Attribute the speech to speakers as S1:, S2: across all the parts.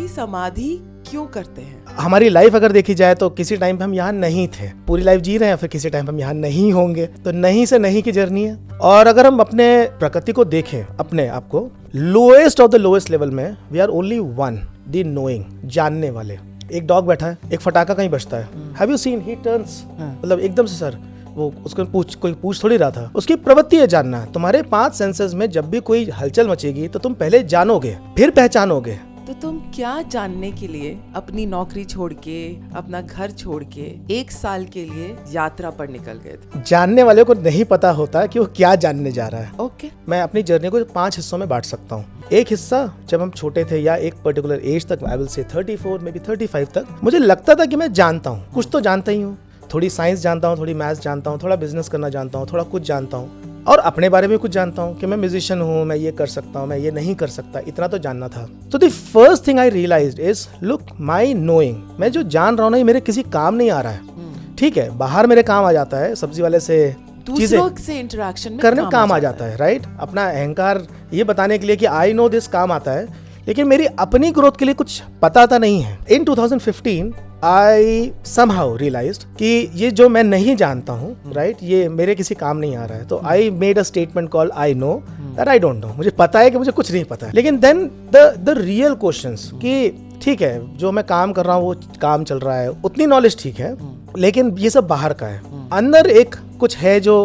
S1: कि समाधि क्यों करते हैं?
S2: हमारी लाइफ अगर देखी जाए तो किसी टाइम पे हम यहाँ नहीं थे, पूरी लाइफ जी रहे हैं, फिर किसी टाइम पे हम यहाँ नहीं होंगे। तो नहीं से नहीं की जर्नी है। और अगर हम अपने प्रकृति को देखें, अपने आप को lowest of the lowest level में, we are only one, the knowing, जानने वाले। एक डॉग बैठा है, एक फटाका कहीं बजता है, have you seen, he turns, मतलब एकदम से सर वो उसको कोई पूछ थोड़ी रहा था, उसकी प्रवृत्ति है जानना। तुम्हारे 5 सेंसेस में जब भी कोई हलचल मचेगी तो तुम पहले जानोगे, फिर पहचानोगे।
S1: तो तुम क्या जानने के लिए अपनी नौकरी छोड़ के, अपना घर छोड़ के 1 साल के लिए यात्रा पर निकल गए थे?
S2: जानने वाले को नहीं पता होता कि वो क्या जानने जा रहा है।
S1: ओके।
S2: मैं अपनी जर्नी को 5 हिस्सों में बांट सकता हूँ। एक हिस्सा जब हम छोटे थे या एक पर्टिकुलर एज तक, I will say 34 may be 35 तक, मुझे लगता था कि मैं जानता हूँ, कुछ तो जानता ही हूँ। थोड़ी साइंस जानता हूँ, थोड़ी मैथ्स जानता हूँ, थोड़ा बिजनेस करना जानता हूँ, थोड़ा कुछ जानता हूँ, और अपने बारे में कुछ जानता हूँ कि मैं म्यूजिशियन हूँ, मैं ये कर सकता हूँ, मैं ये नहीं कर सकता, इतना तो जानना था। तो the first thing I realised is, look, my knowing, मैं जो जान रहा हूँ ना, ये मेरे किसी काम नहीं आ रहा है। ठीक है, बाहर मेरे काम आ जाता है, सब्जी वाले से
S1: दूसरों से इंटरेक्शन
S2: करने काम आ जाता है, राइट। अपना अहंकार ये बताने के लिए कि आई नो दिस काम आता है, लेकिन मेरी अपनी ग्रोथ के लिए कुछ पता था नहीं है। इन 2015 I somehow realized कि ये जो मैं नहीं जानता हूँ, राइट, ये मेरे किसी काम नहीं आ रहा है। तो I made a statement called I know that I don't know। मुझे पता है कि मुझे कुछ नहीं पता है। लेकिन then the real questions कि ठीक है, जो मैं काम कर रहा हूँ वो काम चल रहा है, उतनी नॉलेज ठीक है, लेकिन ये सब बाहर का है। अंदर एक कुछ है जो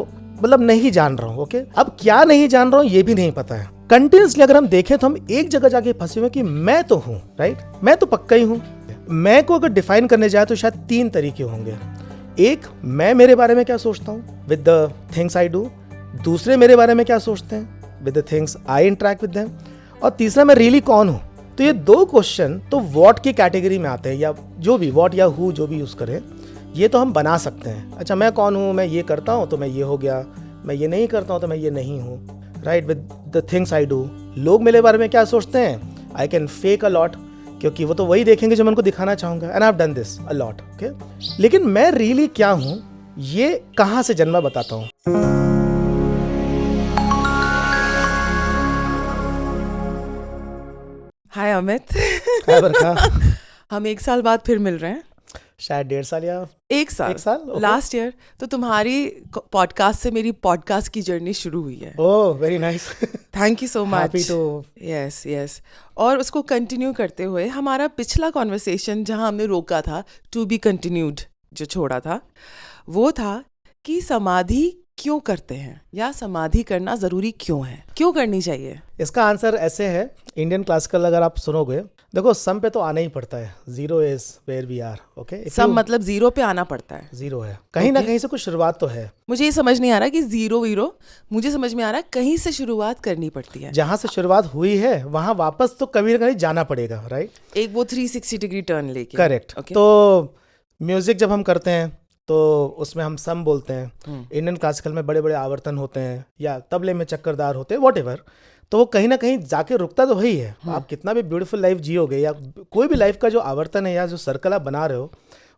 S2: मतलब नहीं जान रहा हूँ। ओके, अब क्या नहीं जान रहा हूँ ये भी नहीं पता है। कंटिन्यूसली अगर हम देखें तो हम एक जगह जाके फंसे हुए कि मैं तो हूँ, राइट, मैं तो पक्का ही हूँ। मैं को अगर डिफाइन करने जाए तो शायद 3 तरीके होंगे। एक, मैं मेरे बारे में क्या सोचता हूँ with the things I do. दूसरे, मेरे बारे में क्या सोचते हैं with the things I interact with them. और तीसरा, मैं रियली कौन हूँ। तो ये 2 क्वेश्चन तो व्हाट की कैटेगरी में आते हैं, या जो भी व्हाट या हु जो भी यूज करें, ये तो हम बना सकते हैं। अच्छा, मैं कौन हूँ, मैं ये करता हूँ तो मैं ये हो गया, मैं ये नहीं करता हूँ तो मैं ये नहीं हूँ, right, with the things I do. लोग मेरे बारे में क्या सोचते हैं, I can fake a lot, क्योंकि वो तो वही देखेंगे जो मैं उनको दिखाना चाहूंगा, and I have done this a lot. Okay, लेकिन मैं रियली क्या हूं, ये कहां से जन्मा बताता हूं।
S1: हाय अमित।
S2: हाय बरखा।
S1: हम 1 साल बाद फिर मिल रहे हैं,
S2: शायद 1.5 साल या
S1: 1 साल
S2: okay.
S1: Last year. तो तुम्हारी पॉडकास्ट से मेरी पॉडकास्ट की जर्नी शुरू हुई है।
S2: Oh, very nice.
S1: Thank you so much.
S2: Happy to.
S1: Yes. और उसको कंटिन्यू करते हुए हमारा पिछला कॉन्वर्सेशन जहां हमने रोका था, टू बी कंटिन्यूड, जो छोड़ा था, वो था कि समाधि क्यों करते हैं, या समाधि करना जरूरी क्यों है, क्यों करनी चाहिए?
S2: इसका आंसर ऐसे है, इंडियन क्लासिकल अगर आप सुनोगे, देखो सम पे तो आना ही पड़ता है, zero is where we are. Okay,
S1: सम मतलब जीरो पे आना पड़ता है।
S2: जीरो है, कहीं ना कहीं से कुछ शुरुआत तो है।
S1: मुझे ये समझ नहीं आ रहा कि जीरो वीरो, मुझे समझ में आ रहा है कहीं से शुरुआत करनी पड़ती है।
S2: जहां से शुरुआत हुई है वहां वापस तो कभी ना कभी जाना पड़ेगा, राइट।
S1: एक वो 360 डिग्री टर्न लेके।
S2: करेक्ट। तो म्यूजिक जब हम करते हैं तो उसमें हम सम बोलते हैं। इंडियन क्लासिकल में बड़े बड़े आवर्तन होते हैं, या तबले में चक्करदार होते हैं, वॉट, तो वो कहीं ना कहीं जाके रुकता तो वही है। आप कितना भी ब्यूटीफुल लाइफ जियोगे, या कोई भी लाइफ का जो आवर्तन है या जो सर्कल आप बना रहे हो,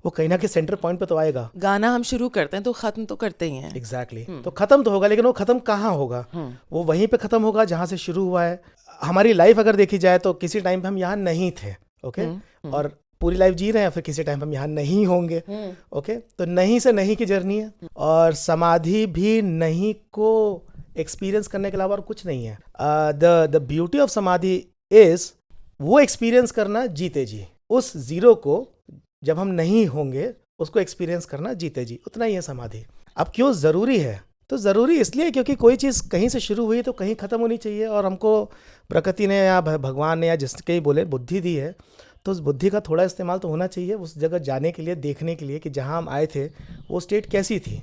S2: वो कहीं ना कहीं सेंटर पॉइंट पे तो आएगा।
S1: गाना हम शुरू करते हैं तो खत्म तो करते ही हैं।
S2: एग्जैक्टली। तो खत्म तो होगा, लेकिन वो खत्म कहाँ होगा, वो वहीं पे खत्म होगा जहां से शुरू हुआ है। हमारी लाइफ अगर देखी जाए तो किसी टाइम पे हम यहाँ नहीं थे, ओके, और पूरी लाइफ जी रहे हैं, फिर किसी टाइम हम यहाँ नहीं होंगे। ओके, तो नहीं से नहीं की जर्नी है, और समाधि भी नहीं को एक्सपीरियंस करने के अलावा और कुछ नहीं है। द ब्यूटी ऑफ समाधि इज वो एक्सपीरियंस करना जीते जी, उस जीरो को जब हम नहीं होंगे उसको एक्सपीरियंस करना जीते जी, उतना ही है समाधि। अब क्यों जरूरी है, तो जरूरी इसलिए क्योंकि कोई चीज़ कहीं से शुरू हुई तो कहीं खत्म होनी चाहिए, और हमको प्रकृति ने या भगवान ने या जिसके ही बोले बुद्धि दी है, तो उस बुद्धि का थोड़ा इस्तेमाल तो होना चाहिए उस जगह जाने के लिए, देखने के लिए कि जहाँ हम आए थे वो स्टेट कैसी थी।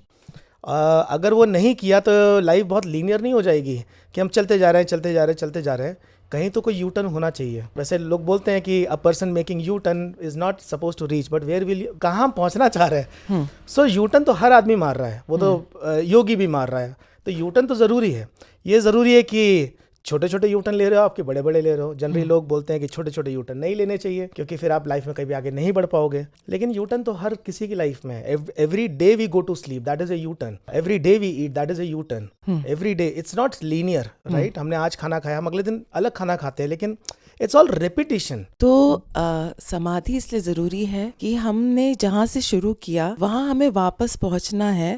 S2: अगर वो नहीं किया तो लाइफ बहुत लीनियर नहीं हो जाएगी कि हम चलते जा रहे हैं। कहीं तो कोई यू टर्न होना चाहिए। वैसे लोग बोलते हैं कि a person making U turn is not suppose to reach, but where will you, कहाँ हम पहुँचना चाह रहे हैं। सो यू टर्न तो हर आदमी मार रहा है, वो तो योगी भी मार रहा है, तो यू टर्न तो ज़रूरी है। ये ज़रूरी है कि छोटे छोटे यू टर्न ले रहे हो, आपके बड़े बड़े ले रहे हो। जनरली लोग बोलते हैं कि छोटे छोटे यू टर्न नहीं लेने चाहिए क्योंकि फिर आप लाइफ में कभी आगे नहीं बढ़ पाओगे, लेकिन यू टर्न तो हर किसी की लाइफ में है। Every day we go to sleep, that is a U turn. Every day we eat, that is a U turn. Every day, it's not linear, right. हमने आज खाना खाया, हम अगले दिन अलग खाना खाते हैं, लेकिन इट्स ऑल रिपीटिशन।
S1: तो समाधि इसलिए जरूरी है कि हमने जहाँ से शुरू किया वहाँ हमें वापस पहुँचना है,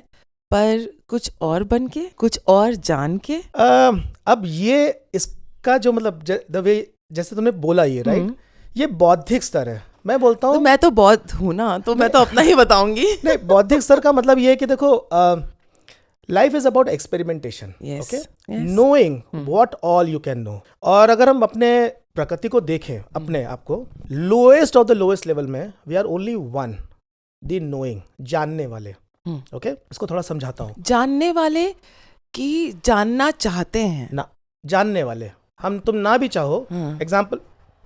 S1: पर कुछ और बन के, कुछ और जान के।
S2: अब ये इसका जो मतलब द वे जैसे तुमने बोला ये राइट, ये बौद्धिक स्तर है। मैं बोलता
S1: तो
S2: हूँ
S1: मैं तो बौद्ध हूँ ना, तो मैं तो अपना ही बताऊंगी।
S2: नहीं, बौद्धिक स्तर का मतलब ये है कि देखो life is about experimentation,
S1: Yes,
S2: okay,
S1: yes.
S2: Knowing what all you can know. और अगर हम अपने प्रकृति को देखें, अपने आप को lowest of the lowest level में, we are only one, the knowing, जानने वाले। ओके, इसको थोड़ा समझाता हूँ।
S1: जानने वाले कि जानना चाहते हैं
S2: ना, जानने वाले हम, तुम ना भी चाहो। एग्जाम्पल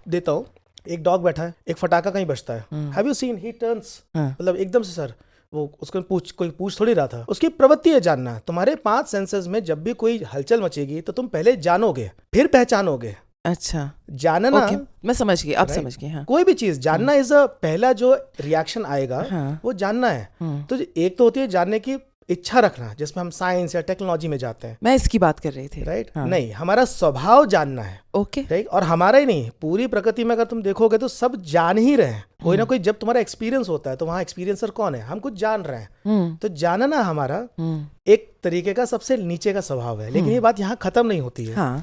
S2: देता हूँ, एक डॉग बैठा है, एक फटाका कहीं बजता है, have you seen, he turns, मतलब एकदम से सर, वो उसको कोई पूछ थोड़ी रहा था, उसकी प्रवृत्ति है जानना। तुम्हारे 5 सेंसेस में जब भी कोई हलचल मचेगी तो तुम पहले जानोगे, फिर पहचानोगे।
S1: अच्छा,
S2: जानना,
S1: ओके, मैं समझ गई, अब समझ गई। हाँ,
S2: कोई भी चीज जानना इज अ, पहला जो रिएक्शन आएगा वो जानना है। तो एक तो होती है जानने की इच्छा रखना, जिसमें हम साइंस या टेक्नोलॉजी में जाते हैं,
S1: मैं इसकी बात कर रही थी।
S2: राइट। नहीं, हमारा स्वभाव जानना है,
S1: ओके,
S2: राइट। और हमारा ही नहीं, पूरी प्रकृति में अगर तुम देखोगे तो सब जान ही रहे हैं, कोई ना कोई। जब तुम्हारा एक्सपीरियंस होता है तो वहां एक्सपीरियंसर कौन है? हम कुछ जान रहे हैं। तो जानना हमारा एक तरीके का सबसे नीचे का स्वभाव है। लेकिन ये बात यहाँ खत्म नहीं होती है।
S1: हाँ,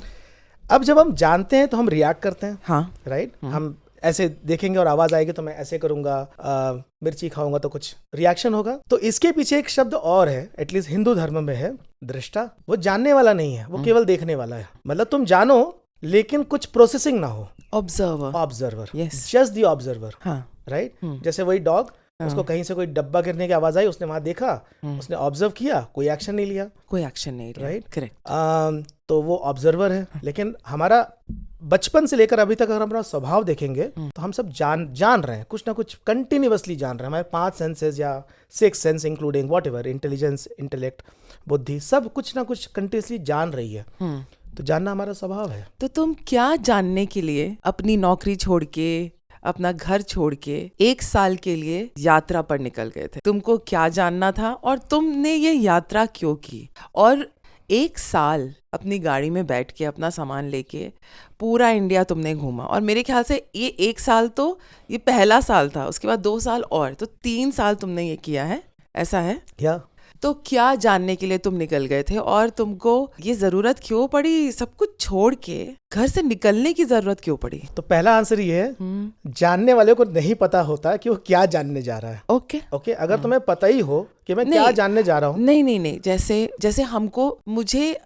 S2: अब जब हम जानते हैं तो हम रिएक्ट करते हैं,
S1: हाँ,
S2: राइट। हम ऐसे देखेंगे और आवाज आएगी तो मैं ऐसे करूंगा, मिर्ची खाऊंगा तो कुछ रिएक्शन होगा। तो इसके पीछे एक शब्द और है, एटलीस्ट हिंदू धर्म में है, दृष्टा। वो जानने वाला नहीं है, वो केवल देखने वाला है। मतलब तुम जानो लेकिन कुछ प्रोसेसिंग ना हो।
S1: Observer,
S2: observer,
S1: Yes.
S2: Just the observer,
S1: हाँ,
S2: राइट। जैसे वही डॉग, उसको कहीं से कोई डब्बा गिरने की आवाज आई, उसने वहां देखा, उसने ऑब्जर्व किया, कोई एक्शन नहीं लिया,
S1: कोई एक्शन नहीं लिया,
S2: राइट,
S1: करेक्ट।
S2: तो वो ऑब्जर्वर है। लेकिन हमारा बचपन से लेकर अभी तक अगर हमारा स्वभाव देखेंगे तो हम सब जान रहे हैं, कुछ ना कुछ कंटिन्यूअसली जान रहे हैं। हमारे 5 सेंसेस या 6 sense including whatever, intelligence, intellect, बुद्धि, सब कुछ ना कुछ कंटिन्यूअसली जान रही है। तो जानना हमारा स्वभाव है।
S1: तो तुम क्या जानने के लिए अपनी नौकरी छोड़ के, अपना घर छोड़ के 1 साल के लिए यात्रा पर निकल गए थे? तुमको क्या जानना था और तुमने ये यात्रा क्यों की? और 1 साल अपनी गाड़ी में बैठ के अपना सामान लेके पूरा इंडिया तुमने घूमा। और मेरे ख्याल से ये 1 साल तो ये पहला साल था, उसके बाद 2 साल और, तो 3 साल तुमने ये किया है, ऐसा है?
S2: या
S1: तो क्या जानने के लिए तुम निकल गए थे और तुमको ये जरूरत क्यों पड़ी, सब कुछ छोड़ के घर से निकलने की जरूरत क्यों पड़ी?
S2: तो पहला आंसर ये है, जानने वाले को नहीं पता होता कि वो क्या जानने जा रहा है।
S1: ओके,
S2: ओके, अगर तुम्हें पता ही हो कि मैं क्या जानने जा रहा हूँ।
S1: नहीं, जैसे मुझे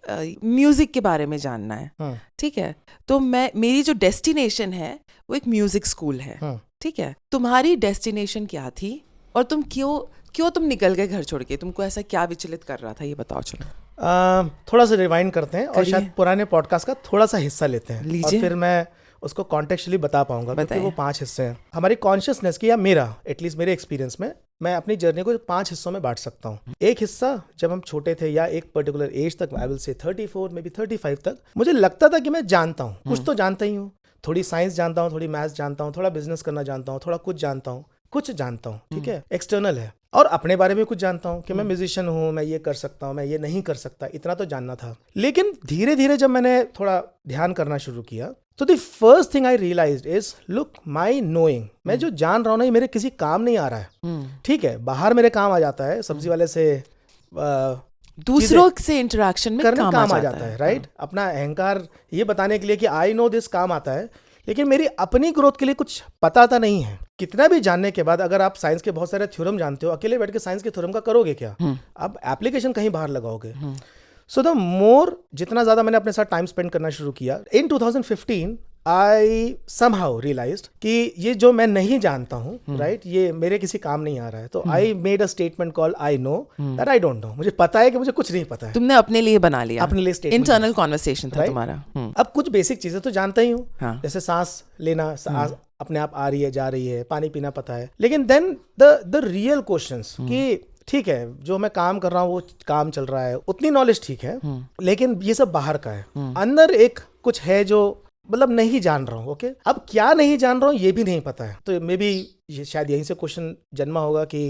S1: म्यूजिक के बारे में जानना है, ठीक है, तो मेरी जो डेस्टिनेशन है वो एक म्यूजिक स्कूल है, ठीक है। तुम्हारी डेस्टिनेशन क्या थी और तुम क्यों तुम निकल गए घर छोड़ के? तुमको ऐसा क्या विचलित कर रहा था, ये बताओ। चलो
S2: थोड़ा सा रिवाइंड करते हैं और शायद पुराने पॉडकास्ट का थोड़ा सा हिस्सा लेते हैं,
S1: लीजिए।
S2: और फिर मैं उसको कॉन्टेक्चुअली बता पाऊंगा, क्योंकि वो 5 हिस्से हैं। हमारी कॉन्शियसनेस की, या मेरा एटलीस्ट मेरे एक्सपीरियंस में, मैं अपनी जर्नी को 5 हिस्सों में बांट सकता हूँ। एक हिस्सा जब हम छोटे थे, या एक पर्टिकुलर एज तक, I will say 34 may be 35 तक, मुझे लगता था कि मैं जानता हूँ, कुछ तो जानता ही हूँ। थोड़ी साइंस जानता हूँ, थोड़ी मैथ्स जानता हूँ, थोड़ा बिजनेस करना जानता हूँ, थोड़ा कुछ जानता हूँ, ठीक है, एक्सटर्नल है। और अपने बारे में कुछ जानता हूँ कि मैं म्यूजिशियन हूँ, मैं ये कर सकता हूँ, मैं ये नहीं कर सकता, इतना तो जानना था। लेकिन धीरे धीरे जब मैंने थोड़ा ध्यान करना शुरू किया, तो the first thing I realised is, look, my knowing, मैं जो जान रहा हूँ ना, ये मेरे किसी काम नहीं आ रहा है। ठीक है, बाहर मेरे काम आ जाता है, सब्जी वाले से
S1: दूसरों से इंटरेक्शन में
S2: करने काम आ जाता है, राइट। अपना अहंकार ये बताने के लिए कि आई नो दिस काम आता है, लेकिन मेरी अपनी ग्रोथ के लिए कुछ पता था नहीं है। कितना भी जानने के बाद, अगर आप साइंस के बहुत सारे थ्योरम जानते हो, अकेले बैठ के साइंस के थ्योरम का करोगे क्या? आप एप्लीकेशन कहीं बाहर लगाओगे। सो द मोर, जितना ज्यादा मैंने अपने साथ टाइम स्पेंड करना शुरू किया, इन 2015 आई समहाउ रियलाइज्ड कि ये जो मैं नहीं जानता हूँ, राइट, ये मेरे किसी काम नहीं आ रहा है। तो I made a statement called I know that I don't know. मुझे पता है कि मुझे कुछ नहीं पता है।
S1: तुमने अपने लिए बना लिया,
S2: अपने लिए स्टेटमेंट,
S1: इंटरनल कॉन्वर्सेशन था तुम्हारा।
S2: अब कुछ बेसिक चीजें तो जानता ही हूँ,
S1: हाँ।
S2: जैसे सांस लेना, सांस अपने आप आ रही है, जा रही है, पानी पीना पता है। लेकिन देन द रियल क्वेश्चंस कि ठीक है, जो मैं काम कर रहा हूँ वो काम चल रहा है, उतनी नॉलेज ठीक है, लेकिन ये सब बाहर का है। अंदर एक कुछ है जो मतलब नहीं जान रहा हूँ। ओके, अब क्या नहीं जान रहा हूँ ये भी नहीं पता है। तो मे बी शायद यहीं से क्वेश्चन जन्मा होगा कि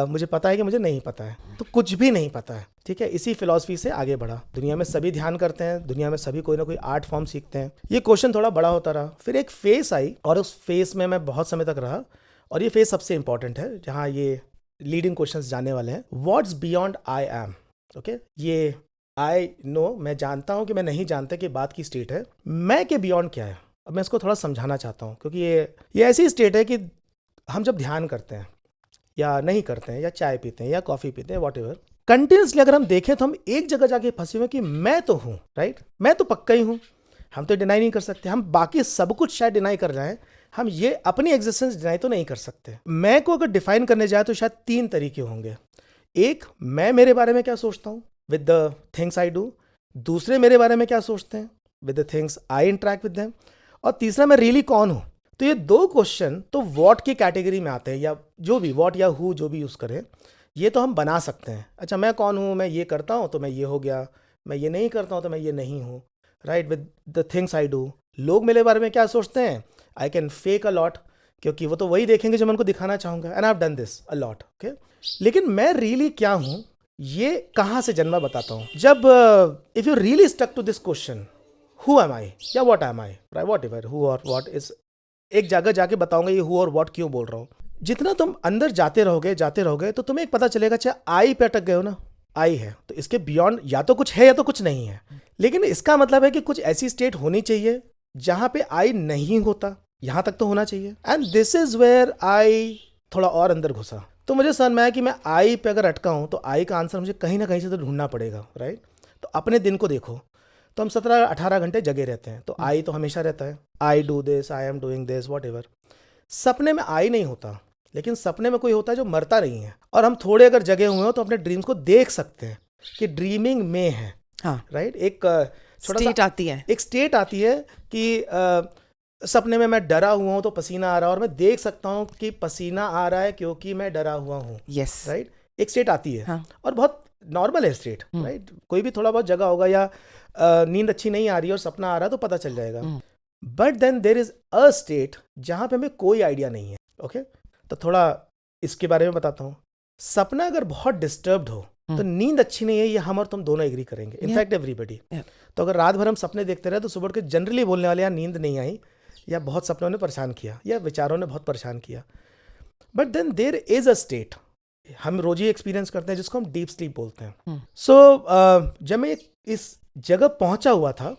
S2: मुझे पता है कि मुझे नहीं पता है, तो कुछ भी नहीं पता है। ठीक है, इसी फिलॉसफी से आगे बढ़ा। दुनिया में सभी ध्यान करते हैं, दुनिया में सभी कोई ना कोई आर्ट फॉर्म सीखते हैं। ये क्वेश्चन थोड़ा बड़ा होता रहा, फिर एक फेस आई और उस फेस में मैं बहुत समय तक रहा, और ये फेस सबसे इंपॉर्टेंट है जहाँ ये लीडिंग क्वेश्चंस जाने वाले हैं। What's beyond I M. Okay, ये आई नो, मैं जानता हूँ कि मैं नहीं जानता कि बात की स्टेट है। मैं के बियॉन्ड क्या है, अब मैं इसको थोड़ा समझाना चाहता हूँ, क्योंकि ये ऐसी स्टेट है कि हम जब ध्यान करते हैं या नहीं करते हैं, या चाय पीते हैं या कॉफ़ी पीते हैं, वॉट एवर, कंटिन्यूसली अगर हम देखें तो हम एक जगह जाके फंसे हुए कि मैं तो हूँ, राइट, मैं तो पक्का ही हूँ, हम तो डिनाई नहीं कर सकते। हम बाकी सब कुछ शायद डिनाई कर रहे हैं, हम ये अपनी एग्जिस्टेंस डिनाई तो नहीं कर सकते। मैं को अगर डिफाइन करने जाए तो शायद 3 तरीके होंगे। एक, मैं मेरे बारे में क्या सोचता हूँ with the things I do. दूसरे, मेरे बारे में क्या सोचते हैं with the things I interact with them. और तीसरा, मैं रियली कौन हूँ। तो ये 2 क्वेश्चन तो व्हाट की कैटेगरी में आते हैं, या जो भी व्हाट या हु जो भी यूज़ करें, ये तो हम बना सकते हैं। अच्छा, मैं कौन हूँ, मैं ये करता हूँ तो मैं ये हो गया, मैं ये नहीं करता हूँ तो मैं ये नहीं हूँ, right, with the things I do. लोग मेरे बारे में क्या सोचते हैं, I can fake a lot, क्योंकि वो तो वही देखेंगे जो मैं उनको दिखाना चाहूँगा, and I have done this a lot. Okay, लेकिन मैं रियली क्या हूँ, ये कहाँ से जन्मा बताता हूँ। जब if you really stuck to this question, who am I या what am I, right, whatever, who और व्हाट इज, एक जगह जाके बताऊंगा ये हु और व्हाट क्यों बोल रहा हूँ। जितना तुम अंदर जाते रहोगे तो तुम्हें एक पता चलेगा, चाहे आई पे अटक गए हो ना, आई है तो इसके बियॉन्ड या तो कुछ है या तो कुछ नहीं है। लेकिन इसका मतलब है कि कुछ ऐसी स्टेट होनी चाहिए जहां पे आई नहीं होता, यहां तक तो होना चाहिए। And this is where I थोड़ा और अंदर घुसा, तो मुझे समझ में आया कि मैं आई पे अगर अटका हूं तो आई का आंसर मुझे कहीं ना कहीं से तो ढूंढना पड़ेगा, राइट। तो अपने दिन को देखो, तो हम 17-18 घंटे जगे रहते हैं, तो आई तो हमेशा रहता है, I do this, I am doing this, what ever. सपने में आई नहीं होता, लेकिन सपने में कोई होता है जो मरता नहीं है, और हम थोड़े अगर जगे हुए हो तो अपने ड्रीम्स को देख सकते हैं कि ड्रीमिंग में है,
S1: हाँ,
S2: राइट। एक छोटा
S1: स्टेट
S2: सा
S1: आती है।
S2: एक स्टेट आती है कि सपने में मैं डरा हुआ हूँ तो पसीना आ रहा है, और मैं देख सकता हूँ कि पसीना आ रहा है क्योंकि मैं डरा हुआ हूँ,
S1: यस,
S2: राइट। एक स्टेट आती है,
S1: हाँ,
S2: और बहुत नॉर्मल है स्टेट, राइट। कोई भी थोड़ा बहुत जगह होगा या नींद अच्छी नहीं आ रही है और सपना आ रहा है तो पता चल जाएगा। But then there is a state जहाँ पे हमें कोई आइडिया नहीं है। ओके, तो थोड़ा इसके बारे में बताता हूँ। सपना अगर बहुत डिस्टर्ब्ड हो तो नींद अच्छी नहीं है, ये हम और तुम दोनों एग्री करेंगे, इनफैक्ट एवरीबडी। तो अगर रात भर हम सपने देखते रहे तो सुबह के जनरली बोलने वाले यार नींद नहीं आई, या बहुत सपनों ने परेशान किया, या विचारों ने बहुत परेशान किया। But then there is a state हम रोज ही एक्सपीरियंस करते हैं जिसको हम डीप स्लीप बोलते हैं। सो जब मैं इस जगह पहुंचा हुआ था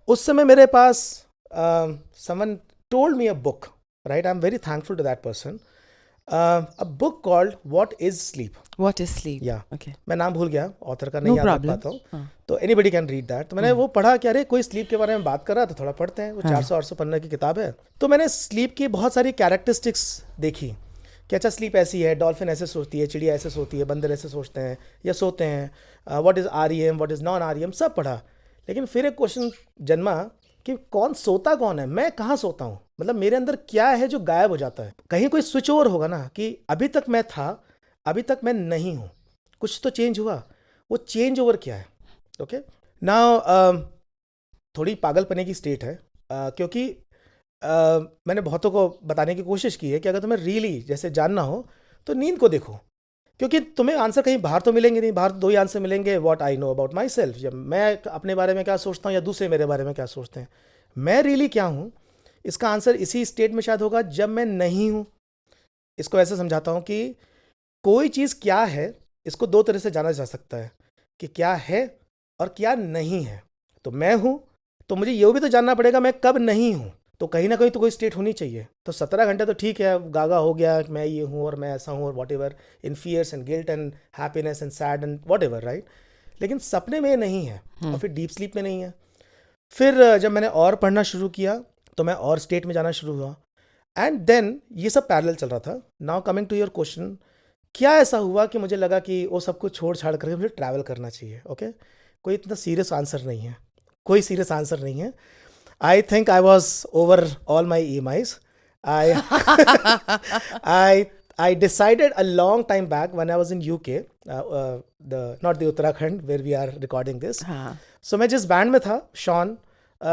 S2: उस समय मेरे पास someone told me a book, right, I am very thankful to that person, a book called what is sleep.
S1: What is sleep,
S2: या
S1: ओके,
S2: मैं नाम भूल गया, ऑथर का नहीं
S1: नो
S2: याद रख
S1: प्रॉब्लम,
S2: पाता हूँ, तो एनीबडी कैन रीड दैट। तो मैंने वो पढ़ा कि अरे कोई स्लीप के बारे में बात कर रहा है तो थोड़ा पढ़ते हैं। वो 400-800 पन्ने की किताब है। तो मैंने स्लीप की बहुत सारी कैरेक्टरिस्टिक्स देखी कि अच्छा स्लीप ऐसी है, डॉल्फिन ऐसे सोचती है, चिड़िया ऐसे सोती है, बंदर ऐसे सोचते हैं या सोते हैं, what is REM, what is non REM, सब पढ़ा। लेकिन फिर एक क्वेश्चन जन्मा कि कौन सोता कौन है, मैं कहाँ सोता हूँ, मतलब मेरे अंदर क्या है जो गायब हो जाता है। कहीं कोई स्विच ओवर होगा ना कि अभी तक मैं था, अभी तक मैं नहीं हूँ, कुछ तो चेंज हुआ, वो चेंज ओवर क्या है। ओके, नाउ थोड़ी पागलपने की स्टेट है, क्योंकि मैंने बहुतों को बताने की कोशिश की है कि अगर तुम्हें रियली जैसे जानना हो तो नींद को देखो, क्योंकि तुम्हें आंसर कहीं बाहर तो मिलेंगे नहीं। बाहर 2 ही आंसर मिलेंगे, what I know about my self, जब मैं अपने बारे में क्या सोचता हूँ या दूसरे मेरे बारे में क्या सोचते हैं। मैं रियली क्या हूँ, इसका आंसर इसी स्टेट में शायद होगा जब मैं नहीं हूँ। इसको ऐसे समझाता हूँ कि कोई चीज़ क्या है, इसको 2 तरह से जाना जा सकता है कि क्या है और क्या नहीं है। तो मैं हूँ तो मुझे ये भी तो जानना पड़ेगा मैं कब नहीं हूँ, तो कहीं ना कहीं तो कोई स्टेट होनी चाहिए। तो 17 घंटे तो ठीक है, गागा हो गया मैं ये हूँ और मैं ऐसा हूँ और whatever, in fears and guilt and happiness and sad and whatever, right. लेकिन सपने में नहीं है और फिर डीप स्लीप में नहीं है। फिर जब मैंने और पढ़ना शुरू किया तो मैं और स्टेट में जाना शुरू हुआ, एंड देन ये सब पैरेलल चल रहा था। Now coming to your question, क्या ऐसा हुआ कि मुझे लगा कि वो सब कुछ छोड़ छाड़ करके मुझे ट्रैवल करना चाहिए। ओके, कोई इतना सीरियस आंसर नहीं है, कोई सीरियस आंसर नहीं है। I think I was over all my EMIs. I decided a long time back when I was in UK, not the Uttarakhand where we are recording this. So मैं जिस band में था, Sean,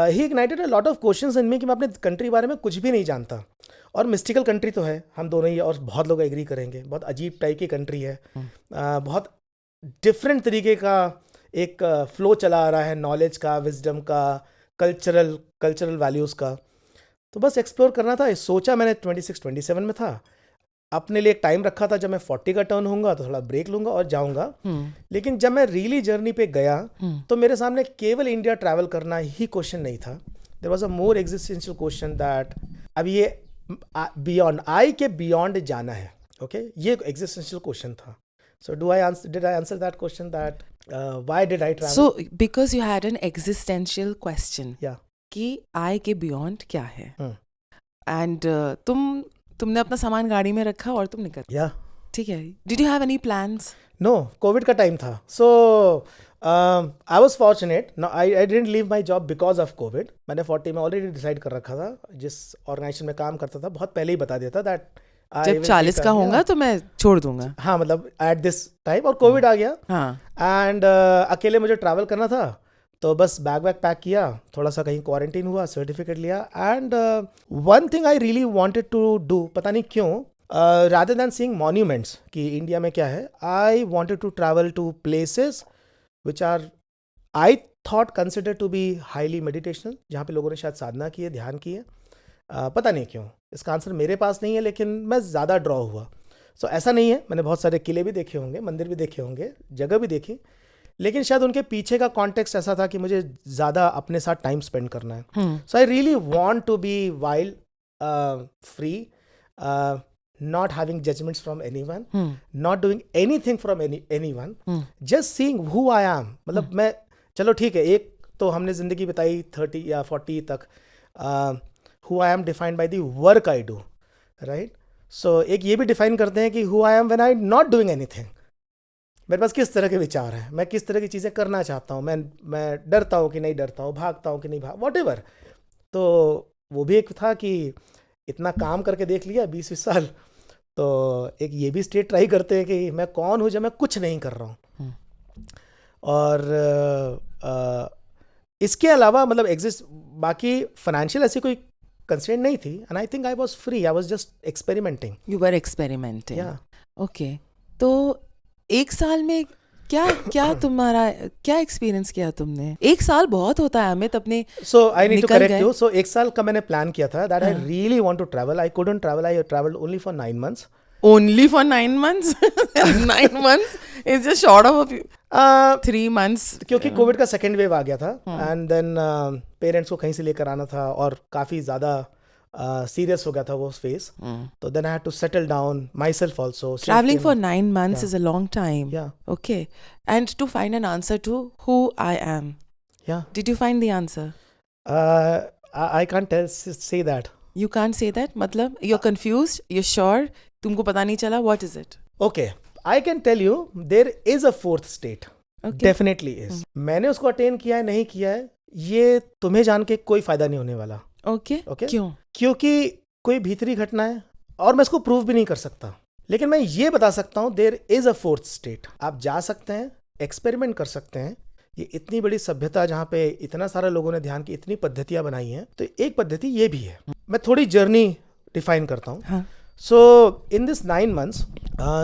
S2: he ignited a lot of questions in me कि मैं अपने country बारे में कुछ भी नहीं जानता। और मिस्टिकल कंट्री तो है, हम दोनों ही और बहुत लोग एग्री करेंगे, बहुत अजीब टाइप की कंट्री है, बहुत डिफरेंट तरीके का एक फ्लो चला आ रहा है, नॉलेज का, विजडम का, कल्चरल वैल्यूज़ का। तो बस एक्सप्लोर करना था। सोचा मैंने 26-27 में था, अपने लिए एक टाइम रखा था, जब मैं 40 का टर्न होऊंगा तो थोड़ा ब्रेक लूंगा और जाऊंगा। लेकिन जब मैं रियली जर्नी पे गया तो मेरे सामने केवल इंडिया ट्रैवल करना ही क्वेश्चन नहीं था। There was a more existential question that अब ये बियॉन्ड आई के बियॉन्ड जाना है। ओके, ये एग्जिस्टेंशियल क्वेश्चन था। So did I answer that question that why did I travel?
S1: So because you had an existential question
S2: या
S1: कि आई के बियॉन्ड क्या है, एंड तुमने अपना सामान गाड़ी में रखा और तुम निकल।
S2: या
S1: ठीक है। Did you have any plans?
S2: No, Covid का टाइम था। So I was fortunate, I didn't leave my job because of Covid. मैंने 40 में ऑलरेडी डिसाइड कर रखा था, जिस ऑर्गेनाइजेशन में काम करता था बहुत पहले ही बता दिया था दैट
S1: जब 40 का होगा तो मैं छोड़ दूंगा।
S2: हाँ, मतलब एट दिस टाइम। और कोविड आ गया।
S1: हाँ।
S2: एंड अकेले मुझे ट्रैवल करना था, तो बस बैग पैक किया, थोड़ा सा कहीं क्वारंटीन हुआ, सर्टिफिकेट लिया। And one thing I really wanted to do, पता नहीं क्यों, रादर दैन सीइंग मॉन्यूमेंट्स कि इंडिया में क्या है, I wanted to travel to places which are I thought consider to be highly meditational, जहाँ पे लोगों ने शायद साधना की है, ध्यान की है। पता नहीं क्यों, इसका आंसर मेरे पास नहीं है, लेकिन मैं ज़्यादा ड्रॉ हुआ। सो ऐसा नहीं है, मैंने बहुत सारे किले भी देखे होंगे, मंदिर भी देखे होंगे, जगह भी देखी, लेकिन शायद उनके पीछे का कॉन्टेक्स्ट ऐसा था कि मुझे ज़्यादा अपने साथ टाइम स्पेंड करना है। So I really want to be wild, free, not having judgments from anyone, not doing anything from anyone, just seeing who I am. मतलब मैं, चलो ठीक है, एक तो हमने ज़िंदगी बिताई 30 या 40 तक, who I am defined by the work I do, right? So एक ये भी डिफाइन करते हैं कि who I am when I'm not doing anything. मेरे पास किस तरह के विचार हैं, मैं किस तरह की चीज़ें करना चाहता हूँ, मैं डरता हूँ कि नहीं डरता हूँ, भागता हूँ कि नहीं whatever. तो वो भी एक था कि इतना काम करके देख लिया 20-20 साल, तो एक ये भी स्टेट ट्राई करते हैं कि मैं कौन हूँ जब मैं कुछ नहीं कर रहा हूँ। और इसके अलावा मतलब एग्जिस्ट, बाकी फाइनेंशियल ऐसी कोई कंस्ट्रेंट नहीं थी, and I think I was free, I was just experimenting.
S1: You were experimenting.
S2: या
S1: ओके, तो एक साल में क्या तुम्हारा क्या एक्सपीरियंस किया तुमने? एक साल बहुत होता है अमित, अपने
S2: सो आई नीड टू
S1: निकल
S2: करेक्ट
S1: गए।
S2: यू। सो एक साल का मैंने प्लान किया था that I really want to travel. I couldn't travel, I travelled only for 9 months.
S1: Only for 9 months? 9 months is just short of a few 3 months.
S2: क्योंकि कोविड का सेकेंड वेव आ गया था, एंड देन पेरेंट्स को कहीं से लेकर आना था, और काफ़ी ज़्यादा सीरियस हो गया था वो फेस। तो then I had to settle down myself also.
S1: Traveling for 9 months is a long time.
S2: Yeah.
S1: Okay. And to find an answer to who I am.
S2: Yeah.
S1: Did you find the answer?
S2: I can't say that.
S1: You can't say that? मतलब you're confused? You're sure? तुमको पता नहीं चला? What is it?
S2: Okay, I can tell you there is a fourth state.
S1: Okay.
S2: Definitely is. मैंने उसको attain किया है नहीं किया है, ये तुम्हें जान के कोई फायदा नहीं होने वाला।
S1: Okay.
S2: Okay?
S1: क्यों?
S2: क्योंकि कोई भीतरी घटना है और मैं इसको प्रूव भी नहीं कर सकता, लेकिन मैं ये बता सकता हूँ there is a fourth state. आप जा सकते हैं, एक्सपेरिमेंट कर सकते हैं। ये इतनी बड़ी सभ्यता जहाँ पे इतना सारा लोगों ने ध्यान की इतनी पद्धतियाँ बनाई हैं, तो एक पद्धति ये भी है। मैं थोड़ी जर्नी डिफाइन करता हूँ।
S1: हाँ.
S2: सो इन दिस 9 months,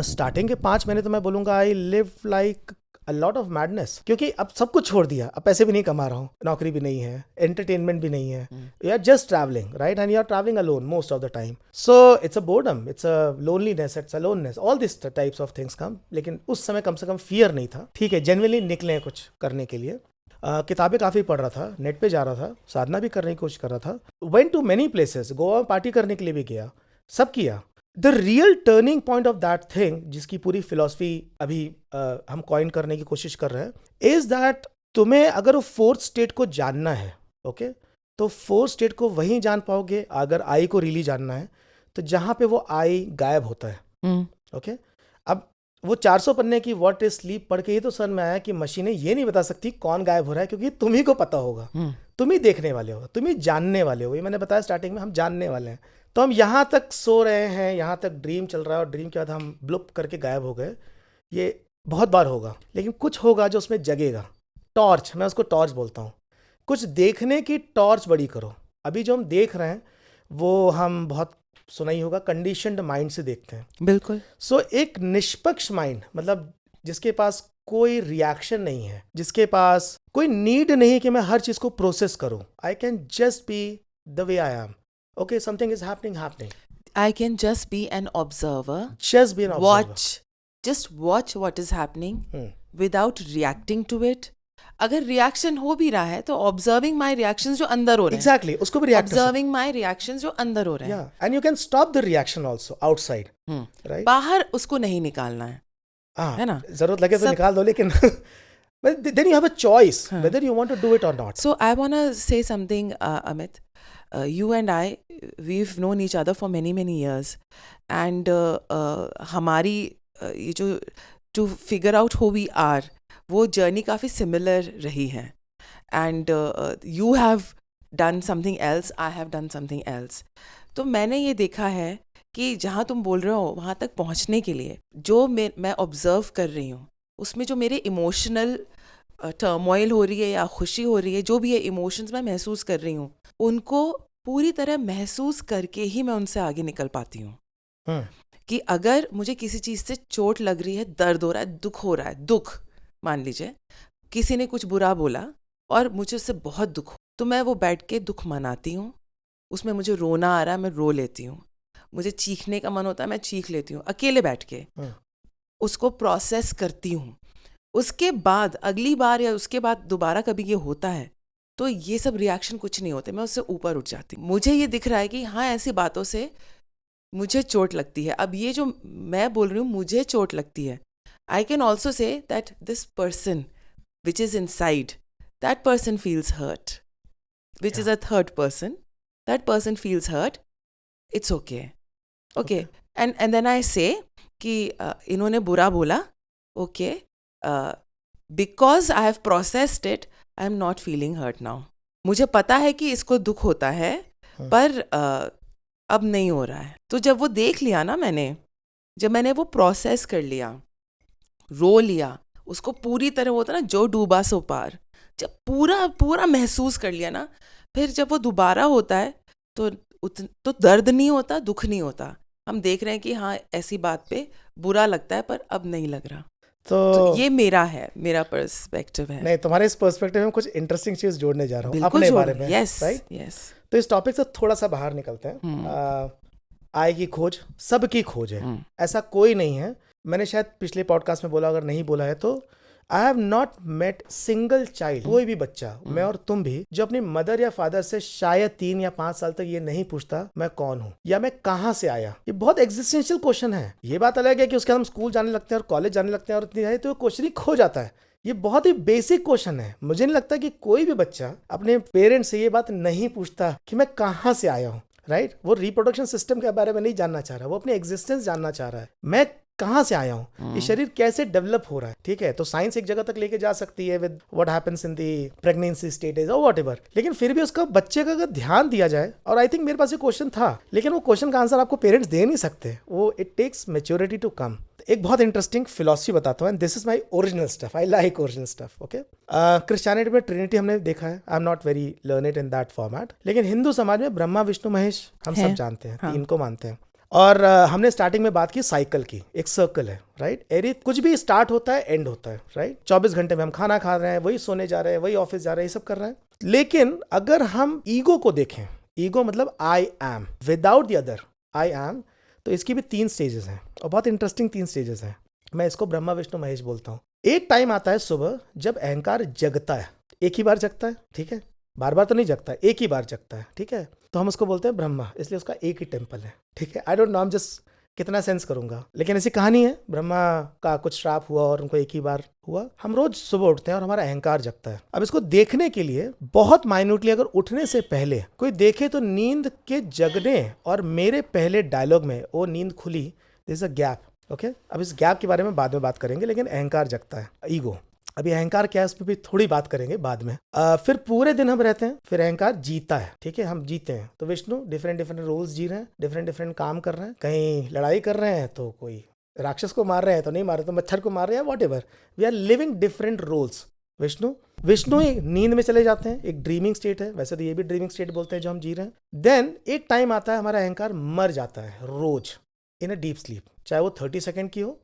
S2: स्टार्टिंग के 5 महीने तो मैं बोलूँगा I live like a lot of madness, क्योंकि अब सब कुछ छोड़ दिया, अब पैसे भी नहीं कमा रहा हूँ, नौकरी भी नहीं है, एंटरटेनमेंट भी नहीं है, you are just travelling, right? And you are travelling alone most of the time. So it's a boredom, it's a loneliness, it's a loneness, all this types of things come. लेकिन उस समय कम से कम fear नहीं था। ठीक है, genuinely निकले हैं कुछ करने के लिए। किताबें काफ़ी पढ़ रहा था, नेट पे जा रहा था, साधना भी करने की कोशिश कर रहा था, went to many places, Goa में पार्टी करने के लिए भी गया, सब किया। The real turning point of that thing, जिसकी पूरी फिलॉसफी अभी हम कॉइन करने की कोशिश कर रहे हैं, इज दैट तुम्हें अगर वो फोर्थ स्टेट को जानना है, ओके, तो फोर्थ स्टेट को वहीं जान पाओगे अगर आई को रियली जानना है, तो जहाँ पे वो आई गायब होता है। ओके, अब वो 400 पन्ने की व्हाट इज स्लीप पढ़ के ये तो समझ में आया कि मशीनें ये नहीं बता सकती कौन गायब हो रहा है, क्योंकि तुम ही को पता होगा, तुम ही देखने वाले हो, तुम ही जानने वाले हो। ये मैंने बताया स्टार्टिंग में, हम जानने वाले हैं। तो हम यहाँ तक सो रहे हैं, यहाँ तक ड्रीम चल रहा है, और ड्रीम के बाद हम ब्लुप करके गायब हो गए। ये बहुत बार होगा, लेकिन कुछ होगा जो उसमें जगेगा। टॉर्च, मैं उसको टॉर्च बोलता हूँ। कुछ देखने की टॉर्च बड़ी करो। अभी जो हम देख रहे हैं वो हम बहुत सुना ही होगा, कंडीशनड माइंड से देखते हैं।
S1: बिल्कुल।
S2: सो एक निष्पक्ष माइंड, मतलब जिसके पास कोई रिएक्शन नहीं है, जिसके पास कोई नीड नहीं है कि मैं हर चीज को प्रोसेस करूं. I can just be the way I am. Okay, something is happening.
S1: I can just be an observer,
S2: just be an observer.
S1: just watch what is happening without reacting to it. अगर reaction हो भी रहा है तो observing माई reactions जो अंदर हो रहे हैं,
S2: एग्जैक्टली, उसको भी रिएक्ट.
S1: ऑब्जर्विंग माई रिएक्शंस जो अंदर हो रहे हैं.
S2: या and you can stop the reaction also outside, right.
S1: बाहर उसको नहीं निकालना है, है ना.
S2: जरूरत लगे तो निकाल दो, लेकिन but then you have a choice whether you want to do it or not.
S1: So I want to say something, Amit. You and I, we've known each other for many years, and हमारी ये जो to figure out who we are, वो journey काफ़ी similar रही है. And you have done something else, I have done something else. तो मैंने ये देखा है कि जहाँ तुम बोल रहे हो वहाँ तक पहुँचने के लिए जो मैं ऑब्जर्व कर रही हूँ, उसमें जो मेरे इमोशनल टर्मोइल हो रही है या खुशी हो रही है, जो भी है इमोशंस मैं महसूस कर रही हूँ, उनको पूरी तरह महसूस करके ही मैं उनसे आगे निकल पाती हूँ. कि अगर मुझे किसी चीज़ से चोट लग रही है, दर्द हो रहा है, दुख हो रहा है, दुख मान लीजिए किसी ने कुछ बुरा बोला और मुझे उससे बहुत दुख हो, तो मैं वो बैठ के दुख मनाती हूँ. उसमें मुझे रोना आ रहा है, मैं रो लेती हूँ. मुझे चीखने का मन होता है, मैं चीख लेती हूँ अकेले बैठ के. उसको प्रोसेस करती हूँ. उसके बाद अगली बार या उसके बाद दोबारा कभी ये होता है तो ये सब रिएक्शन कुछ नहीं होते, मैं उससे ऊपर उठ जाती हूँ. मुझे ये दिख रहा है कि हाँ, ऐसी बातों से मुझे चोट लगती है. अब ये जो मैं बोल रही हूँ मुझे चोट लगती है, I can also say that this person which is inside, that person feels hurt, which is a third person, that person feels hurt, it's okay. Okay, and then I say कि इन्होंने बुरा बोला, okay, because I have processed it, I am not feeling hurt now. मुझे पता है कि इसको दुख होता है, पर अब नहीं हो रहा है. तो जब वो देख लिया ना मैंने, जब मैंने वो प्रोसेस कर लिया, रो लिया, उसको पूरी तरह होता ना जो डूबा सो पार, जब पूरा महसूस कर लिया ना, फिर जब वो दोबारा होता है तो दर्द नहीं होता, दुख नहीं होता. हम देख रहे हैं कि हाँ, ऐसी बात पे बुरा लगता है पर अब नहीं लग रहा. तो ये मेरा पर्सपेक्टिव है.
S2: नहीं, तुम्हारे इस पर्सपेक्टिव में कुछ इंटरेस्टिंग चीज जोड़ने जा रहा हूँ अपने बारे में.
S1: Yes,
S2: right.
S1: यस.
S2: तो इस टॉपिक से थोड़ा सा बाहर निकलते हैं. आय की खोज सबकी खोज है, ऐसा कोई नहीं है. मैंने शायद पिछले पॉडकास्ट में बोला, अगर नहीं बोला है तो, I have not met single child, कोई भी बच्चा, मैं और तुम भी, जो अपनी मदर या फादर से शायद 3 या 5 साल तक ये नहीं पूछता मैं कौन हूँ या मैं कहाँ से आया. ये बहुत एग्जिस्टेंशियल क्वेश्चन है. ये बात अलग है कि उसके बाद हम स्कूल जाने लगते हैं और कॉलेज जाने लगते हैं और इतनी तो क्वेश्चन ही खो जाता है. ये बहुत ही बेसिक क्वेश्चन है. मुझे नहीं लगता कि कोई भी बच्चा अपने पेरेंट्स से ये बात नहीं पूछता कि मैं कहाँ से आया हूँ. राइट. वो रिप्रोडक्शन सिस्टम के बारे में नहीं जानना चाह रहा, वो अपनी एग्जिस्टेंस जानना चाह रहा है. मैं कहाँ से आया हूँ, ये शरीर कैसे डेवलप हो रहा है. ठीक है, तो साइंस एक जगह तक लेके जा सकती है with what happens in the pregnancy stages और व्हाटएवर, लेकिन फिर भी उसका बच्चे का अगर ध्यान दिया जाए, और आई थिंक मेरे पास ये क्वेश्चन था, लेकिन वो क्वेश्चन का आंसर आपको पेरेंट्स दे नहीं सकते. वो it takes maturity to come. एक बहुत इंटरेस्टिंग फिलॉसफी बताता हूँ, and this is my original stuff. I like original stuff. Okay, Christianity में ट्रिनिटी हमने देखा है. I am not very learned in that format, लेकिन हिंदू समाज में ब्रह्मा विष्णु महेश हम सब जानते हैं. 3 को मानते हैं. और हमने स्टार्टिंग में बात की साइकिल की. एक सर्कल है, राइट. एरी कुछ भी स्टार्ट होता है, एंड होता है, राइट. 24 घंटे में हम खाना खा रहे हैं, वही सोने जा रहे हैं, वही ऑफिस जा रहे हैं, ये सब कर रहे हैं. लेकिन अगर हम ईगो को देखें, ईगो मतलब I am without the other, I am, तो इसकी भी 3 स्टेजेस हैं, और बहुत इंटरेस्टिंग 3 स्टेजेस हैं. मैं इसको ब्रह्मा विष्णु महेश बोलता हूँ. एक टाइम आता है सुबह जब अहंकार जगता है. एक ही बार जगता है, ठीक है, बार बार तो नहीं जगता है, एक ही बार जगता है. ठीक है, तो हम उसको बोलते हैं ब्रह्मा, इसलिए उसका एक ही टेम्पल है. ठीक है, आई डोंट नो, हम जस्ट कितना सेंस करूंगा, लेकिन ऐसी कहानी है. ब्रह्मा का कुछ श्राप हुआ और उनको एक ही बार हुआ. हम रोज सुबह उठते हैं और हमारा अहंकार जगता है. अब इसको देखने के लिए बहुत माइन्यूटली, अगर उठने से पहले कोई देखे तो नींद के जगने और मेरे पहले डायलॉग में वो नींद खुली, there is a gap. Okay, अब इस गैप के बारे में बाद में बात करेंगे, लेकिन अहंकार जगता है, ईगो. अभी अहंकार क्या है उस पर भी थोड़ी बात करेंगे बाद में. फिर पूरे दिन हम रहते हैं, फिर अहंकार जीता है. ठीक है, हम जीते हैं. तो विष्णु डिफरेंट रोल्स जी रहे हैं, डिफरेंट काम कर रहे हैं. कहीं लड़ाई कर रहे हैं तो कोई राक्षस को मार रहे हैं, तो नहीं मार रहे तो मच्छर को मार रहे हैं, whatever. We are living different roles. Vishnu एक नींद में चले जाते हैं, एक ड्रीमिंग स्टेट है. वैसे तो ये भी ड्रीमिंग स्टेट बोलते हैं जो हम जी रहे हैं. देन एक टाइम आता है हमारा अहंकार मर जाता है रोज इन अ डीप स्लीप, चाहे वो 30 सेकेंड की हो,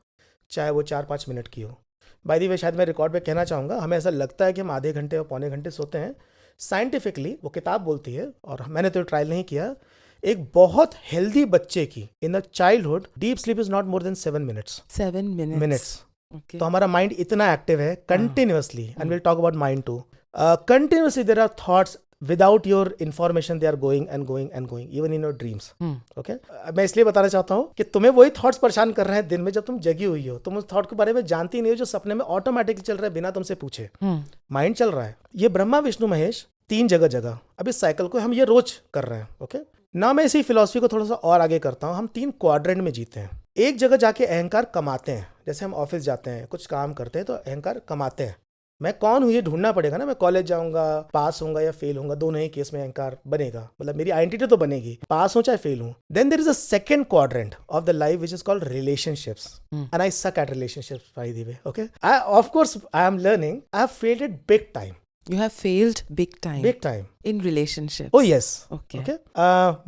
S2: चाहे वो 4-5 मिनट की हो. बाय द वे शायद मैं रिकॉर्ड पे कहना चाहूँगा, हमें ऐसा लगता है कि हम आधे घंटे और पौने घंटे सोते हैं। साइंटिफिकली वो किताब बोलती है, और मैंने तो ट्रायल नहीं किया, एक बहुत हेल्दी बच्चे की in the childhood deep sleep is not more than 7 minutes.
S1: 7 minutes. Okay.
S2: तो हमारा माइंड इतना एक्टिव है continuously, and will talk about mind too. Continuously there are thoughts without your information, they are going and going and going even in your dreams. Okay, मैं इसलिए बताना चाहता हूँ कि तुम्हें वही थॉट्स परेशान कर रहे हैं दिन में जब तुम जगी हुई हो। तुम उस थॉट के बारे में जानती नहीं हो जो सपने में ऑटोमेटिकली चल रहा है बिना तुमसे पूछे। माइंड चल रहा है। ये ब्रह्मा विष्णु महेश 3 जगह जगह, अब इस साइकिल को हम ये रोज कर रहे हैं। ओके ना, मैं इसी फिलॉसफी को थोड़ा सा और आगे करता हूँ। हम 3 क्वाड्रेंट में जीते हैं। एक जगह जाके अहंकार कमाते हैं, जैसे हम ऑफिस जाते हैं, कुछ काम करते हैं तो अहंकार कमाते हैं। मैं कौन हूँ ये ढूंढना पड़ेगा ना। मैं कॉलेज जाऊंगा, पास होऊंगा या फेल होऊंगा, दोनों ही केस में अहंकार बनेगा, मतलब मेरी आइडेंटिटी तो बनेगी, पास हो चाहे फेल हूँ। Then there is a second quadrant of the life which is called relationships, and I suck at relationships by the way. Okay, I of course I am learning, I have failed it big time.
S1: You have failed big time.
S2: Big time.
S1: In relationships.
S2: Oh yes.
S1: Okay.
S2: Okay.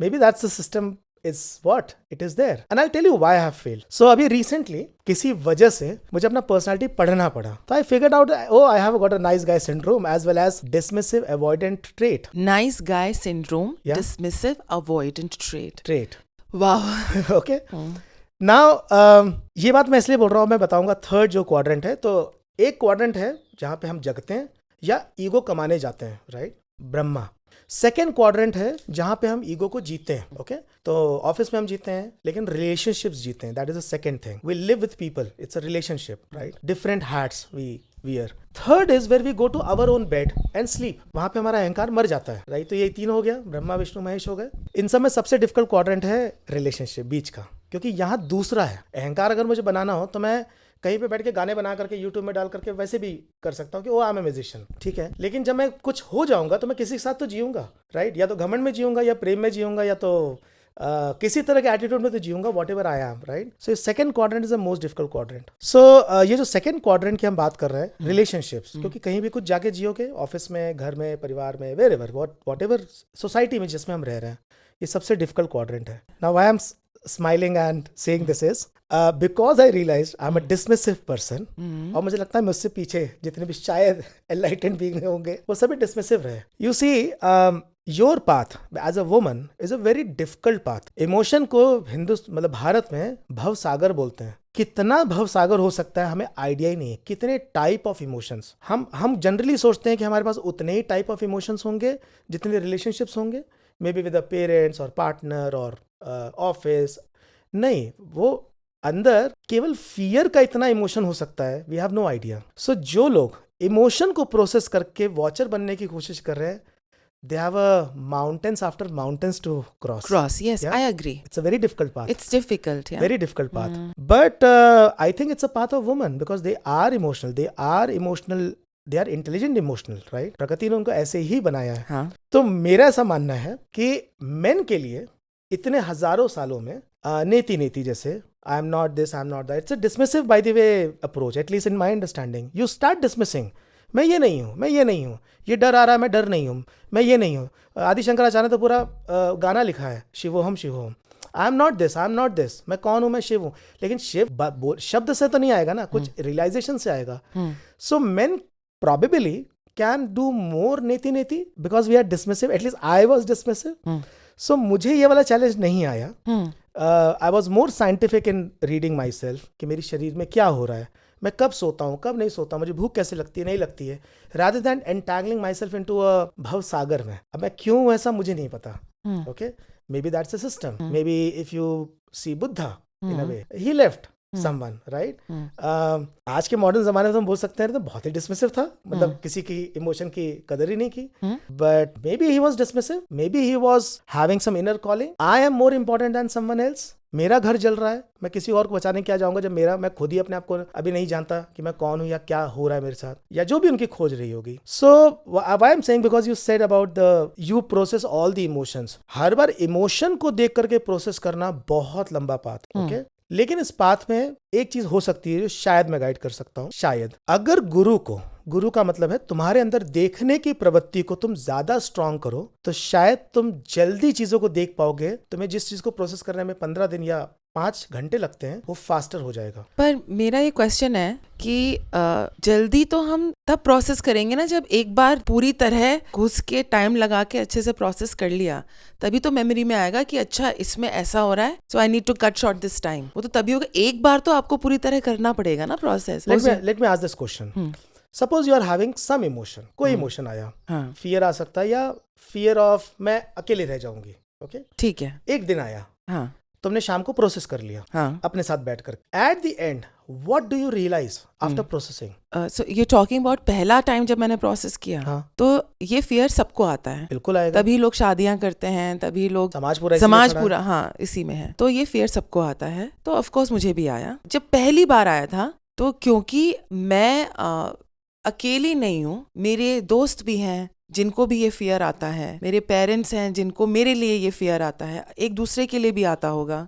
S2: Maybe that's the system is what it is there, and I'll tell you why I have failed. So अभी recently किसी वजह से मुझे अपना personality पढ़ना पड़ा, तो I figured out, oh, I have got a nice guy syndrome as well as dismissive avoidant trait.
S1: Nice guy syndrome.
S2: Yeah.
S1: Dismissive avoidant trait.
S2: Wow. Okay. Now ये बात मैं इसलिए बोल रहा हूँ, मैं बताऊंगा थर्ड जो क्वाड्रेंट है। तो एक क्वाड्रेंट है जहाँ पे हम जगते हैं या ईगो कमाने जाते हैं, राइट, ब्रह्मा। सेकेंड क्वाड्रेंट है जहाँ पे हम ईगो को जीते हैं। ओके, तो ऑफिस में हम जीते हैं लेकिन रिलेशनशिप्स जीते हैं, that is the second thing. We live with people, it's a relationship, right, different hats we wear. Third is where we go to our own bed and sleep, वहां पे हमारा अहंकार मर जाता है, राइट। तो ये 3 हो गया, ब्रह्मा विष्णु महेश हो गए। इन सब में सबसे डिफिकल्ट क्वाड्रेंट है रिलेशनशिप, बीच का, क्योंकि यहाँ दूसरा है। अहंकार अगर मुझे बनाना हो तो मैं कहीं पे बैठ के गाने बना करके यूट्यूब में डाल करके वैसे भी कर सकता हूँ कि वो आई एम ए म्यूजिशियन, ठीक है। लेकिन जब मैं कुछ हो जाऊंगा तो मैं किसी के साथ तो जीऊंगा, राइट, या तो घमंड में जीऊंगा या प्रेम में जीऊंगा या तो किसी तरह के एटीट्यूड में तो जीऊंगा, whatever I am, right. So second quadrant is the most difficult quadrant. So ये जो सेकंड क्वाड्रेंट की हम बात कर रहे हैं, रिलेशनशिप्स, क्योंकि कहीं भी कुछ जाके जियोगे, ऑफिस में, घर में, परिवार में, wherever, whatever society में जिसमें हम रह रहे हैं, ये सबसे डिफिकल्ट क्वाड्रेंट है। Now I am smiling and saying this is because I realise I am a dismissive person, और मुझे लगता है मुझसे पीछे जितने भी शायद एनलाइटेंड बीइंग होंगे वो सभी डिसमिसिव रहे। You see, your path as a woman is a very difficult path. Emotion को मतलब भारत में भव सागर बोलते हैं। कितना भव सागर हो सकता है हमें आइडिया ही नहीं है। कितने टाइप ऑफ इमोशंस, हम जनरली सोचते हैं कि हमारे पास उतने ही टाइप ऑफ इमोशंस होंगे जितने रिलेशनशिप्स होंगे, may be with the parents और पार्टनर और ऑफिस। नहीं, वो अंदर केवल फियर का इतना इमोशन हो सकता है, वी हैव नो आइडिया। सो जो लोग इमोशन को प्रोसेस करके वॉचर बनने की कोशिश कर रहे हैं, they have a mountains after mountains to cross.
S1: Yes,
S2: Yeah?
S1: I agree.
S2: It's a very difficult path.
S1: It's difficult, yeah.
S2: Very difficult path. But I think it's a path of women because they are emotional. They are intelligent emotional, right? प्रकृति ने उनको ऐसे ही बनाया है।
S1: हाँ.
S2: तो मेरा ऐसा मानना है कि men के लिए इतने हजारों सालों में नेति जैसे I am not this, I am not that. It's a dismissive by the way approach, at least in my understanding. You start dismissing. मैं ये नहीं हूँ, मैं ये नहीं हूँ, ये डर आ रहा है, मैं डर नहीं हूँ, मैं ये नहीं हूँ। आदि शंकराचार्य ने तो पूरा गाना लिखा है, शिवोहम शिवोहम। I am not this, I am not this, मैं कौन हूँ, मैं शिव हूँ। लेकिन शिव शब्द से तो नहीं आएगा ना, कुछ रियलाइजेशन से आएगा। So main probably can do more नेति because we are dismissive, at least I was dismissive. So मुझे ये वाला चैलेंज नहीं आया। I was more scientific in reading myself कि मेरे शरीर में क्या हो रहा है, मैं कब सोता हूँ, कब नहीं सोता, मुझे भूख कैसे लगती है, नहीं लगती है, rather than entangling myself into a भव सागर में। अब मैं क्यों ऐसा मुझे नहीं पता। Okay, maybe that's a system. Maybe if you see Buddha in a way, he left someone, right? आज के मॉडर्न जमाने में हम बोल सकते हैं तो बहुत ही डिसमिसिव था, मतलब किसी की इमोशन की कदर ही नहीं की। But may be he was dismissive, may be he was having some inner calling. I am more important than someone else. मेरा घर जल रहा है, मैं किसी और को बचाने क्या जाऊंगा जब मैं खुद ही अपने आप को अभी नहीं जानता कि मैं कौन हूं या क्या हो रहा है मेरे साथ, या जो भी उनकी खोज रही होगी। So I am saying because you said about the you process all the emotions. हर बार इमोशन को देख करके प्रोसेस करना बहुत लंबा पाथ, ओके। लेकिन इस पाथ में एक चीज हो सकती है जो शायद मैं गाइड कर सकता हूँ। शायद अगर गुरु का मतलब है तुम्हारे अंदर देखने की प्रवृत्ति को तुम ज्यादा स्ट्रांग करो, तो शायद तुम जल्दी चीजों को देख पाओगे। तुम्हें जिस चीज को प्रोसेस करने में 15 दिन या 5 घंटे लगते हैं वो फास्टर हो जाएगा।
S1: पर मेरा ये क्वेश्चन है कि जल्दी तो हम तब प्रोसेस करेंगे ना जब एक बार पूरी तरह घुस के टाइम लगा के अच्छे से प्रोसेस कर लिया, तभी तो मेमोरी में आएगा कि अच्छा इसमें ऐसा हो रहा है, so I need to cut short this time. वो तो तभी होगा, एक बार तो आपको पूरी तरह करना पड़ेगा ना process.
S2: Let me ask this question. Suppose you are having some emotion, कोई इमोशन आया,
S1: हाँ
S2: फियर आ सकता है या फियर ऑफ मैं अकेले रह जाऊंगी, ओके,
S1: ठीक है,
S2: एक दिन आया,
S1: हाँ
S2: तुमने शाम को प्रोसेस कर लिया
S1: हाँ।
S2: अपने साथ बैठकर, at the end what do you realise after processing?
S1: So ये टॉकिंग अबाउट पहला टाइम जब मैंने प्रोसेस किया,
S2: हाँ
S1: तो ये फियर सबको आता है,
S2: बिल्कुल आएगा,
S1: तभी लोग शादियां करते हैं, तभी लोग
S2: समाज पूरा इसीलिए खड़ा है।
S1: पूरा हाँ इसी में है। तो ये फियर सबको आता है, तो ऑफ कोर्स मुझे भी आया। जब पहली बार आया था तो क्योंकि मैं अकेली नहीं हूँ, मेरे दोस्त भी हैं जिनको भी ये फियर आता है, मेरे पेरेंट्स हैं जिनको मेरे लिए ये फियर आता है, एक दूसरे के लिए भी आता होगा,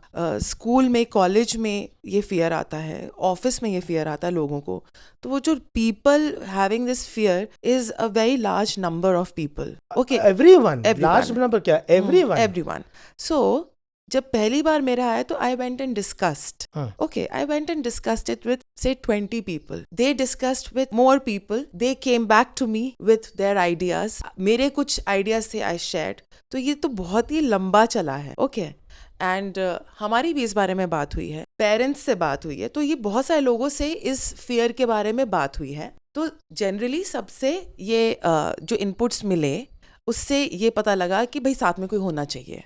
S1: स्कूल में कॉलेज में ये फियर आता है, ऑफिस में ये फियर आता है लोगों को। तो वो जो people having this fear is a very large number of people. Okay,
S2: everyone, large number क्या,
S1: एवरीवन। सो जब पहली बार मेरा आया तो I went and discussed, okay, I went and discussed it with say 20 people. They discussed with more people. They came back to me with their ideas. मेरे कुछ ideas थे I shared. तो ये तो बहुत ही लंबा चला है, ओके। एंड हमारी भी इस बारे में बात हुई है, पेरेंट्स से बात हुई है, तो ये बहुत सारे लोगों से इस फियर के बारे में बात हुई है। तो जनरली सबसे ये जो इनपुट्स मिले उससे ये पता लगा कि भाई साथ में कोई होना चाहिए,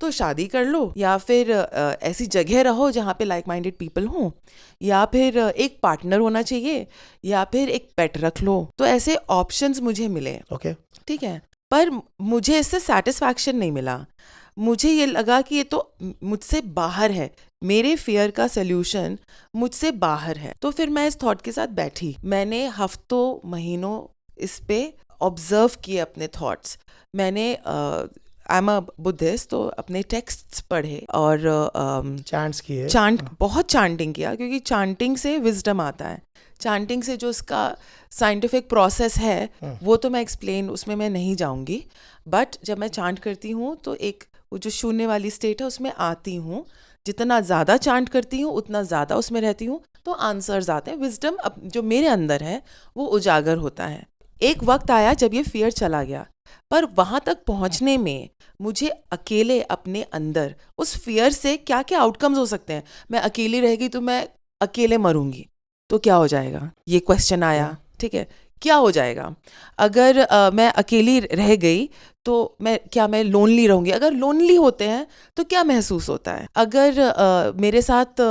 S1: तो शादी कर लो या फिर ऐसी जगह रहो जहाँ पे लाइक माइंडेड पीपल हों, या फिर एक पार्टनर होना चाहिए, या फिर एक पेट रख लो। तो ऐसे ऑप्शंस मुझे मिले,
S2: ओके,
S1: ठीक है, पर मुझे इससे सेटिस्फैक्शन नहीं मिला। मुझे ये लगा कि ये तो मुझसे बाहर है, मेरे फियर का सोल्यूशन मुझसे बाहर है। तो फिर मैं इस थॉट के साथ बैठी, मैंने हफ्तों महीनों इस पे ऑब्जर्व किए अपने थॉट्स। मैंने आई एम अ बुद्धिस्ट, तो अपने टेक्स्ट्स पढ़े और
S2: चांट्स किए,
S1: बहुत चांटिंग किया, क्योंकि चांटिंग से विजडम आता है। चांटिंग से जो उसका साइंटिफिक प्रोसेस है वो तो मैं एक्सप्लेन उसमें मैं नहीं जाऊंगी, बट जब मैं चांट करती हूँ तो एक वो जो शून्य वाली स्टेट है उसमें आती हूँ, जितना ज़्यादा चांट करती हूँ उतना ज़्यादा उसमें रहती हूँ, तो आंसर्स आते हैं, विजडम जो मेरे अंदर है वो उजागर होता है। एक वक्त आया जब ये फियर चला गया, पर वहाँ तक पहुँचने में मुझे अकेले अपने अंदर उस फियर से क्या क्या आउटकम्स हो सकते हैं। मैं अकेली रहेगी तो मैं अकेले मरूंगी तो क्या हो जाएगा, ये क्वेश्चन आया, ठीक है, क्या हो जाएगा अगर मैं अकेली रह गई तो मैं लोनली रहूंगी। अगर लोनली होते हैं तो क्या महसूस होता है, अगर मेरे साथ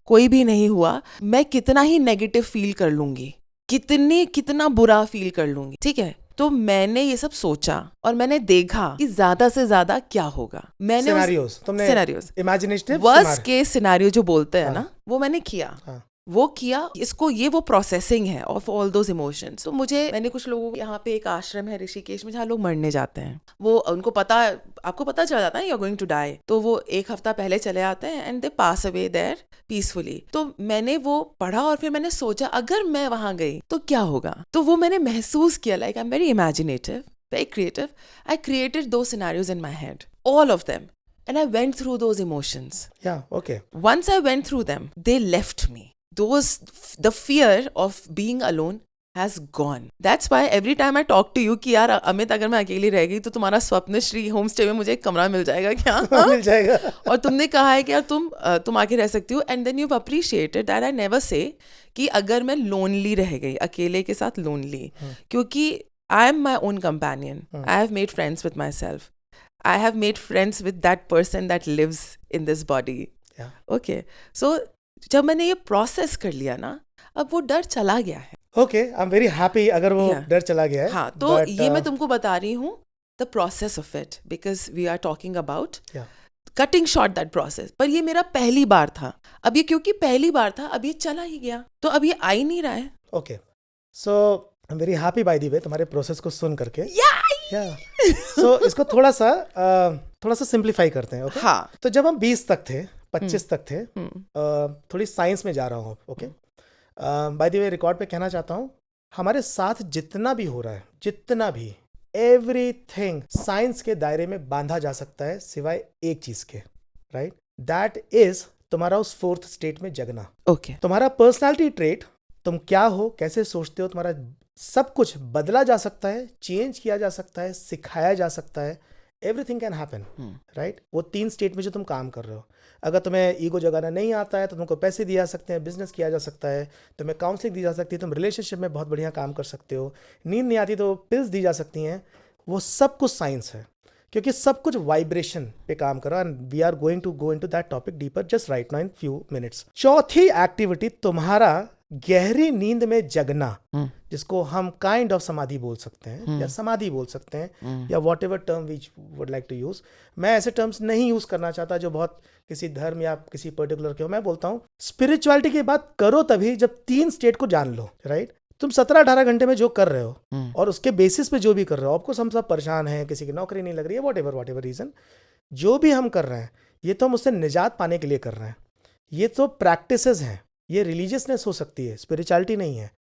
S1: कोई भी नहीं हुआ मैं कितना ही नेगेटिव फील कर लूंगी, कितना बुरा फील कर लूंगी, ठीक है। तो मैंने ये सब सोचा और मैंने देखा कि ज्यादा से ज्यादा क्या होगा। मैंने scenarios
S2: imaginative
S1: worst case scenario जो बोलते हैं ना, वो मैंने किया, वो किया, इसको ये वो प्रोसेसिंग है ऑफ ऑल दोज इमोशंस। तो मैंने कुछ लोगों, यहाँ पे एक आश्रम है ऋषिकेश में जहाँ लोग मरने जाते हैं, वो उनको पता, आपको पता चल जाता है you are going to die, तो वो एक हफ्ता पहले चले आते हैं and they pass away there peacefully. तो मैंने वो पढ़ा और फिर मैंने सोचा अगर मैं वहां गई तो क्या होगा। तो वो मैंने महसूस किया, like I am very imaginative, very creative, I created दो scenarios in my head, all of them, and I went through those emotions.
S2: Yeah, okay.
S1: Once I went through them, they left me. The fear of being alone has gone. That's why every time I talk to you कि यार अमित अगर मैं अकेली रह गई तो तुम्हारा स्वप्न श्री होम स्टे में मुझे एक कमरा मिल जाएगा क्या?
S2: मिल जाएगा।
S1: और तुमने कहा है कि यार तुम आके रह सकती हो, and then you've appreciated that I never say कि अगर मैं लोनली रह गई, अकेले के साथ लोनली, क्योंकि I am my own companion. I have made friends with myself. I have made friends with that person that lives in this body.
S2: Yeah.
S1: Okay. So जब मैंने ये प्रोसेस कर लिया ना, अब वो डर चला गया है।
S2: Okay, I'm very happy अगर वो डर चला गया है।
S1: हाँ, तो ये मैं तुमको बता रही हूँ the process of it, because we are talking about cutting short that process. पर ये मेरा पहली बार था, अब ये क्योंकि पहली बार था अब ये चला ही गया, तो अब ये आ ही नहीं रहा है।
S2: Okay, so I'm very happy by the way तुम्हारे प्रोसेस को सुन करके। So इसको थोड़ा सा सिंप्लीफाई करते हैं, okay?
S1: हाँ।
S2: तो जब हम 20 तक थे, 25 तक थे, थोड़ी साइंस में जा रहा हूँ, okay. Bye the way record पे कहना चाहता हूँ, हमारे साथ जितना भी हो रहा है, जितना भी, एवरीथिंग साइंस के दायरे में बांधा जा सकता है सिवाय एक चीज के, राइट? दैट इज तुम्हारा उस फोर्थ स्टेट में जगना।
S1: ओके
S2: तुम्हारा पर्सनालिटी ट्रेट, तुम क्या हो, कैसे सोचते हो, तुम्हारा सब कुछ बदला जा सकता है, चेंज किया जा सकता है, सिखाया जा सकता है, एवरीथिंग कैन हैपन, राइट। वो 3 स्टेट में जो तुम काम कर रहे हो, अगर तुम्हें ईगो जगाना नहीं आता है तो तुमको पैसे दिए जा सकते हैं, बिजनेस किया जा सकता है, तुम्हें काउंसलिंग दी जा सकती है, तुम रिलेशनशिप में बहुत बढ़िया काम कर सकते हो, नींद नहीं आती तो पिल्स दी जा सकती हैं, वो सब कुछ साइंस है, क्योंकि सब कुछ वाइब्रेशन पे काम कर रहा है। And we are going to go into that topic deeper just right now in few minutes. चौथी एक्टिविटी तुम्हारा गहरी नींद में जगना, जिसको हम काइंड ऑफ समाधि बोल सकते हैं या समाधि बोल सकते हैं या whatever term we would like to use. मैं ऐसे टर्म्स नहीं यूज करना चाहता जो बहुत किसी धर्म या किसी पर्टिकुलर के हो। मैं बोलता हूँ स्पिरिचुअलिटी की बात करो तभी जब 3 स्टेट को जान लो, राइट। तुम 17-18 घंटे में जो कर रहे हो और उसके बेसिस पे जो भी कर रहे हो, आपको हम सब परेशान हैं, किसी की नौकरी नहीं लग रही है, वॉट एवर रीजन, जो भी हम कर रहे हैं ये तो हम उससे निजात पाने के लिए कर रहे हैं। ये तो प्रैक्टिसेस हैं, ये रिलीजियसनेस हो सकती है, स्पिरिचुअलिटी नहीं है।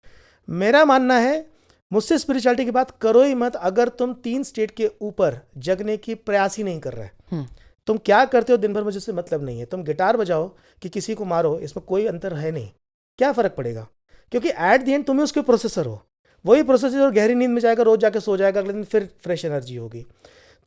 S2: मेरा मानना है मुझसे स्पिरिचुअलिटी की बात करो ही मत अगर तुम 3 स्टेट के ऊपर जगने की प्रयास ही नहीं कर रहे। तुम क्या करते हो दिन भर मुझे उससे मतलब नहीं है। तुम गिटार बजाओ कि किसी को मारो, इसमें कोई अंतर है नहीं, क्या फर्क पड़ेगा, क्योंकि एट द एंड तुम ही उसके प्रोसेसर हो। वही प्रोसेसर और गहरी नींद में जाएगा, रोज जाके सो जाएगा, अगले दिन फिर फ्रेश एनर्जी होगी।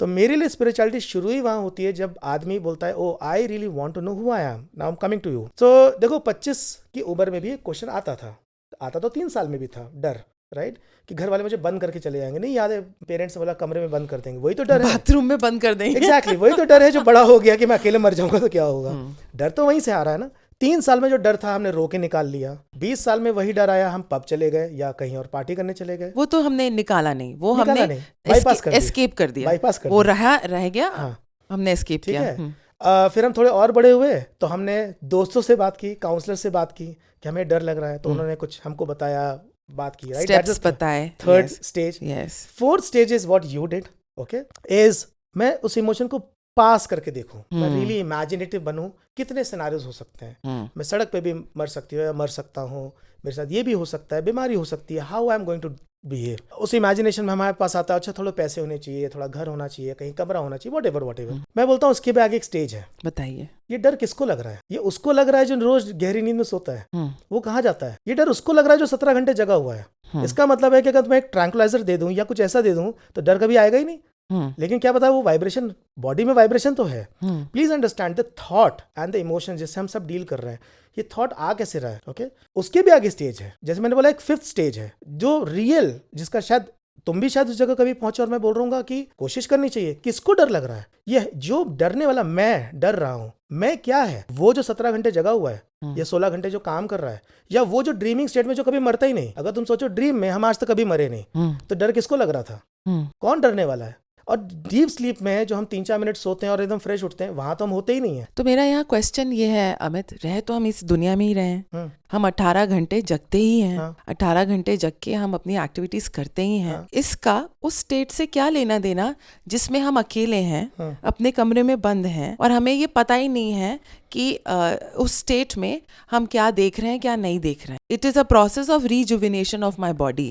S2: तो मेरे लिए स्पिरिचुअलिटी शुरू ही वहाँ होती है जब आदमी बोलता है oh I really want to know who I am, now I am coming to you. So देखो 25 की उम्र में भी एक क्वेश्चन आता तो 3 साल में भी था, डर, राइट, कि घर वाले मुझे बंद करके चले जाएंगे। नहीं याद है, पेरेंट्स ने बोला कमरे में बंद कर देंगे, वही तो डर है,
S1: बाथरूम में बंद कर देंगे।
S2: एग्जैक्टली वही तो डर है जो बड़ा हो गया कि मैं अकेले मर जाऊंगा तो क्या होगा। डर तो वहीं से आ रहा है ना। 3 साल में जो डर था हमने रो के निकाल लिया। 20 साल में वही डर आया, हम पब चले गए या कहीं और पार्टी करने चले गए।
S1: वो तो हमने निकाला नहीं, वो
S2: निकाला
S1: हमने
S2: नहीं, bypass कर दिया।
S1: एस्केप कर दिया,
S2: bypass कर
S1: वो
S2: दिया।
S1: रह गया, हमने एस्केप
S2: ठीक
S1: किया।
S2: है। फिर हम थोड़े और बड़े हुए तो हमने दोस्तों से बात की, काउंसलर से बात की कि हमें डर लग रहा है, तो उन्होंने कुछ हमको बताया, बात की, राइट,
S1: स्टेप्स बताए।
S2: Third stage.
S1: Yes,
S2: fourth stage is what you did, okay, is मैं उस इमोशन को पास करके देखूं, मैं रियली इमेजिनेटिव बनूं, कितने सिनेरियोज हो सकते हैं। मैं सड़क पे भी मर सकती हूँ या मर सकता हूँ, मेरे साथ ये भी हो सकता है, बीमारी हो सकती है, how I am going to behave. उस इमेजिनेशन में हमारे पास आता है अच्छा थोड़े पैसे होने चाहिए, थोड़ा घर होना चाहिए, कहीं कमरा होना चाहिए, वॉट एवर। मैं बोलता हूँ उसके भी आगे एक स्टेज है।
S1: बताइए,
S2: ये डर किसको लग रहा है? ये उसको लग रहा है जो रोज गहरी नींद में सोता है, वो कहाँ जाता है। ये डर उसको लग रहा है जो 17 घंटे जगा हुआ है। इसका मतलब है कि अगर मैं एक ट्रैंक्विलाइजर दे दूं या कुछ ऐसा दे दूं तो डर कभी आएगा ही नहीं। लेकिन क्या पता वो वाइब्रेशन, बॉडी में वाइब्रेशन तो है। Please understand the thought and the emotion जिससे हम सब डील कर रहे हैं, ये थॉट आ कैसे रहा है, ओके। उसके भी आगे स्टेज है, जैसे मैंने बोला एक 5th स्टेज है जो रियल, जिसका शायद तुम भी शायद उस जगह कभी पहुंचे, और मैं बोल रहा हूँ कि कोशिश करनी चाहिए। किसको डर लग रहा है? ये जो डरने वाला मैं डर रहा हूँ, मैं क्या है? वो जो 17 घंटे जगा हुआ है या 16 घंटे जो काम कर रहा है, या वो जो ड्रीमिंग स्टेट में जो कभी मरता ही नहीं। अगर तुम सोचो ड्रीम में हम आज तक कभी मरे नहीं, तो डर किसको लग रहा था? कौन डरने वाला है? और डीप स्लीप में जो हम 3-4 मिनट सोते हैं और एकदम फ्रेश उठते हैं, वहां तो हम होते ही नहीं है।
S1: तो मेरा यहाँ क्वेश्चन ये है अमित, रहे तो हम इस दुनिया में ही रहे हैं, हम 18 घंटे जगते ही हैं, 18 घंटे जग के हम अपनी एक्टिविटीज करते ही हैं। इसका उस स्टेट से क्या लेना देना जिसमें हम अकेले हैं, अपने कमरे में बंद हैं और हमें ये पता ही नहीं है कि उस स्टेट में हम क्या देख रहे हैं, क्या नहीं देख रहे हैं। It is a process of rejuvenation of my body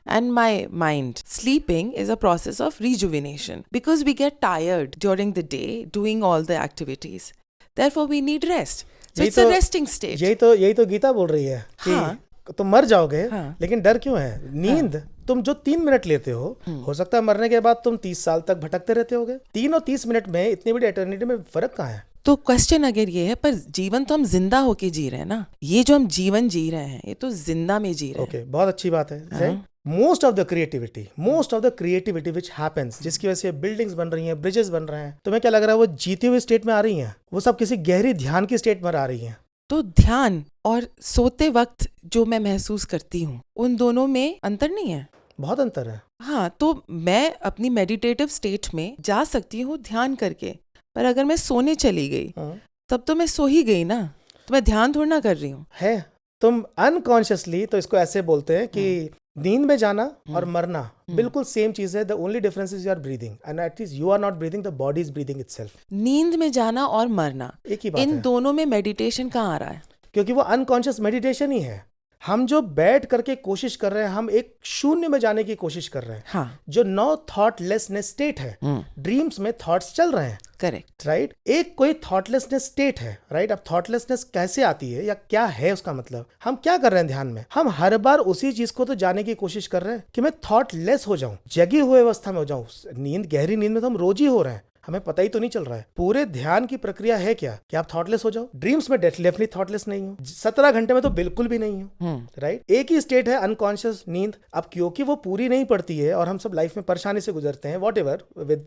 S1: and my mind. Sleeping is a process of rejuvenation because we get tired during the day doing all the activities. Therefore, we need rest. So it's a resting state.
S2: यही तो गीता बोल रही है कि तुम मर जाओगे, लेकिन डर क्यों है? नींद तुम जो 3 मिनट लेते हो सकता है मरने के बाद तुम 30 साल तक भटकते रहते होगे। 3 और 30 मिनट में इतनी बड़ी एटर्निटी में फर्क कहाँ है?
S1: तो क्वेश्चन अगर ये है, पर जीवन तो हम जिंदा होके जी रहे हैं ना। ये जो हम जीवन जी रहे हैं ये तो जिंदा में जी रहे हैं।
S2: ओके, बहुत अच्छी बात है। Most of the creativity which happens, जिसकी वजह से बिल्डिंग्स बन रही हैं, ब्रिजेस बन रहे हैं, तुम्हें क्या लग रहा है वो जीती हुई स्टेट में आ रही हैं? वो सब किसी गहरी ध्यान की स्टेट में आ रही हैं।
S1: तो ध्यान और सोते वक्त जो मैं महसूस करती हूँ, उन दोनों में अंतर नहीं है?
S2: बहुत अंतर है।
S1: हाँ, तो मैं अपनी मेडिटेटिव स्टेट में जा सकती हूँ ध्यान करके, पर अगर मैं सोने चली गई तब तो मैं सो ही गई ना, तो मैं ध्यान थोड़ा ना कर रही हूँ।
S2: है तुम अनकॉन्शियसली, तो इसको ऐसे बोलते हैं कि नींद में जाना और मरना बिल्कुल सेम चीज है। The only difference is you are breathing and at least you are not breathing, the body is breathing itself.
S1: नींद में जाना और मरना
S2: एक ही बात है।
S1: इन दोनों में मेडिटेशन कहाँ आ रहा है?
S2: क्योंकि वो अनकॉन्शियस मेडिटेशन ही है। हम जो बैठ करके कोशिश कर रहे हैं, हम एक शून्य में जाने की कोशिश कर रहे हैं,
S1: हाँ,
S2: जो नो थॉटलेसनेस स्टेट है। ड्रीम्स में थॉट्स चल रहे हैं,
S1: करेक्ट।
S2: राइट। एक कोई थॉटलेसनेस स्टेट है, राइट। अब थॉटलेसनेस कैसे आती है या क्या है उसका मतलब, हम क्या कर रहे हैं ध्यान में, हम हर बार उसी चीज को तो जाने की कोशिश कर रहे हैं कि मैं थॉटलेस हो जाऊं, जगी हुए अवस्था में हो जाऊं। नींद, गहरी नींद में तो हम रोज ही हो रहे हैं, हमें पता ही तो नहीं चल रहा है। पूरे ध्यान की प्रक्रिया है क्या कि आप थॉटलेस हो जाओ। ड्रीम्स में डेफिनेटली थॉटलेस नहीं हो, 17 घंटे में तो बिल्कुल भी नहीं हो, राइट। एक ही स्टेट है अनकॉन्शियस नींद। अब क्योंकि वो पूरी नहीं पड़ती है और हम सब लाइफ में परेशानी से गुजरते हैं, what ever, with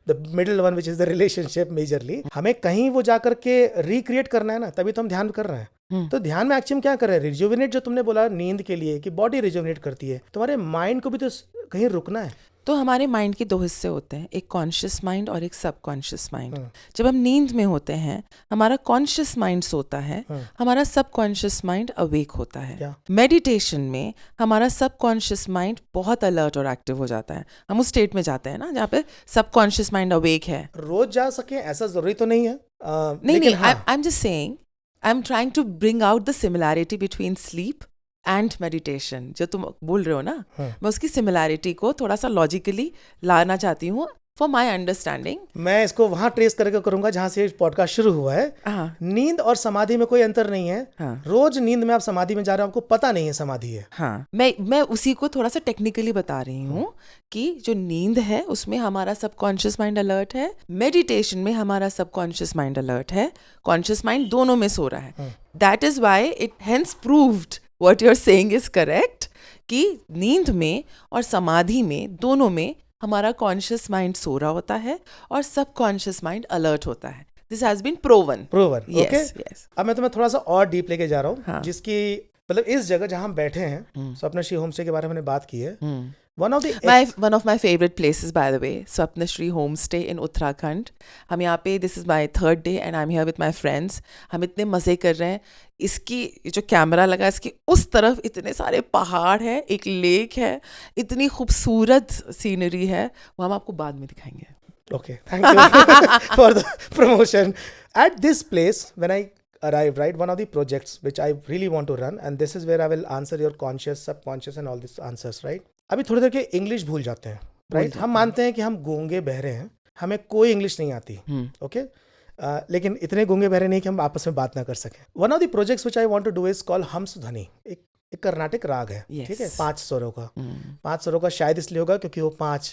S2: the middle one which is the relationship majorly, हमें कहीं वो जाकर के रिक्रिएट करना है ना, तभी तो हम ध्यान कर रहे हैं। तो ध्यान में एक्चुअली क्या कर रहे हैं, रिजुविनेट, जो तुमने बोला नींद के लिए कि बॉडी रिजुविनेट करती है, तुम्हारे माइंड को भी तो कहीं रुकना है।
S1: तो हमारे माइंड के 2 हिस्से होते हैं, एक कॉन्शियस माइंड और एक सबकॉन्शियस माइंड। जब हम नींद में होते हैं, हमारा कॉन्शियस माइंड सोता है, हमारा सबकॉन्शियस माइंड अवेक होता है। मेडिटेशन में हमारा सबकॉन्शियस माइंड बहुत अलर्ट और एक्टिव हो जाता है। हम उस स्टेट में जाते हैं ना जहाँ पे सबकॉन्शियस माइंड अवेक है।
S2: रोज जा सके ऐसा जरूरी तो नहीं है।
S1: नहीं, I am just saying, I am trying to bring out the similarity between sleep and meditation. जो तुम बोल रहे हो ना, मैं उसकी सिमिलैरिटी को थोड़ा सा लॉजिकली लाना चाहती हूँ फॉर माई अंडरस्टैंडिंग।
S2: मैं इसको वहां ट्रेस करके करूंगा जहां से पॉडकास्ट शुरू हुआ है। नींद और समाधि में कोई अंतर नहीं है। रोज नींद में आप समाधि में जा रहे हो, आपको पता नहीं है समाधि है।
S1: हाँ, मैं उसी को थोड़ा सा टेक्निकली बता रही हूँ कि जो नींद है उसमें हमारा सबकॉन्शियस माइंड अलर्ट है, मेडिटेशन में हमारा सबकॉन्शियस माइंड अलर्ट है, कॉन्शियस माइंड दोनों में सो रहा है। That is why it hence proved what you're saying is correct कि नींद में और समाधि में दोनों में हमारा कॉन्शियस माइंड सो रहा होता है और सबकॉन्शियस माइंड अलर्ट होता है। This has been proven.
S2: Yes. अब मैं तुम्हें थोड़ा सा और डीप लेके जा रहा हूँ, जिसकी मतलब इस जगह जहाँ हम बैठे हैं, स्वप्नश्री होमस्टे के बारे में बात की है। One of my favorite places, by the way, Swapnashri Homestay in Uttarakhand. हम यहाँ पे, this is my 3rd day and I'm here with my friends. हम इतने मज़े कर रहे हैं। इसकी जो कैमरा लगा है, इसकी उस तरफ इतने सारे पहाड़ है, एक लेक है, इतनी खूबसूरत सीनरी है, वो हम आपको बाद में दिखाएंगे। Okay, thank you for the promotion. At this place, when I arrived, right, one of the projects which I really want to run, and this is where I will answer your conscious, subconscious and all these answers, right? अभी थोड़ी देर के English भूल जाते हैं, right. हम मानते हैं कि हम गूंगे बहरे हैं, हमें कोई इंग्लिश नहीं आती, ओके। लेकिन इतने गूंगे बहरे नहीं कि हम आपस में बात ना कर सकें। One of the projects which I want to do is called Hamsadhwani. एक कर्नाटिक राग है, ठीक है, 5 स्वरों का। 5 स्वरों का शायद इसलिए होगा क्योंकि वो 5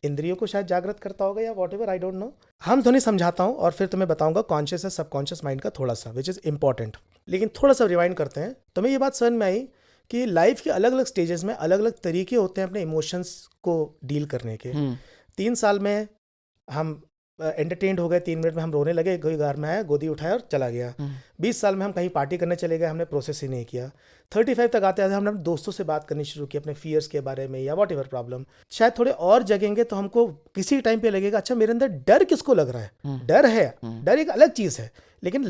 S2: इंद्रियों को शायद जागृत करता होगा या whatever, I don't know. हम ध्वनि समझाता हूँ और फिर तुम्हें बताऊंगा कॉन्शियस या सबकॉन्शियस माइंड का थोड़ा सा, विच इज इंपॉर्टेंट। लेकिन थोड़ा सा रिवाइंड करते हैं। तुम्हें ये बात समझ में आई कि लाइफ के अलग अलग स्टेजेस में अलग अलग तरीके होते हैं अपने इमोशंस को डील करने के। 3 साल में हम एंटरटेन्ड हो गए, 3 मिनट में हम रोने लगे, कोई घर में आया, गोदी उठाया और चला गया। 20 साल में हम कहीं पार्टी करने चले गए, हमने प्रोसेस ही नहीं किया। 35 तक आते आते हमने दोस्तों से बात करनी शुरू की अपने फियर्स के बारे में या वॉट एवर प्रॉब्लम। शायद थोड़े और जगेंगे तो हमको किसी टाइम पे लगेगा अच्छा मेरे अंदर डर किसको लग रहा है। डर है, डर एक अलग चीज़ है, लेकिन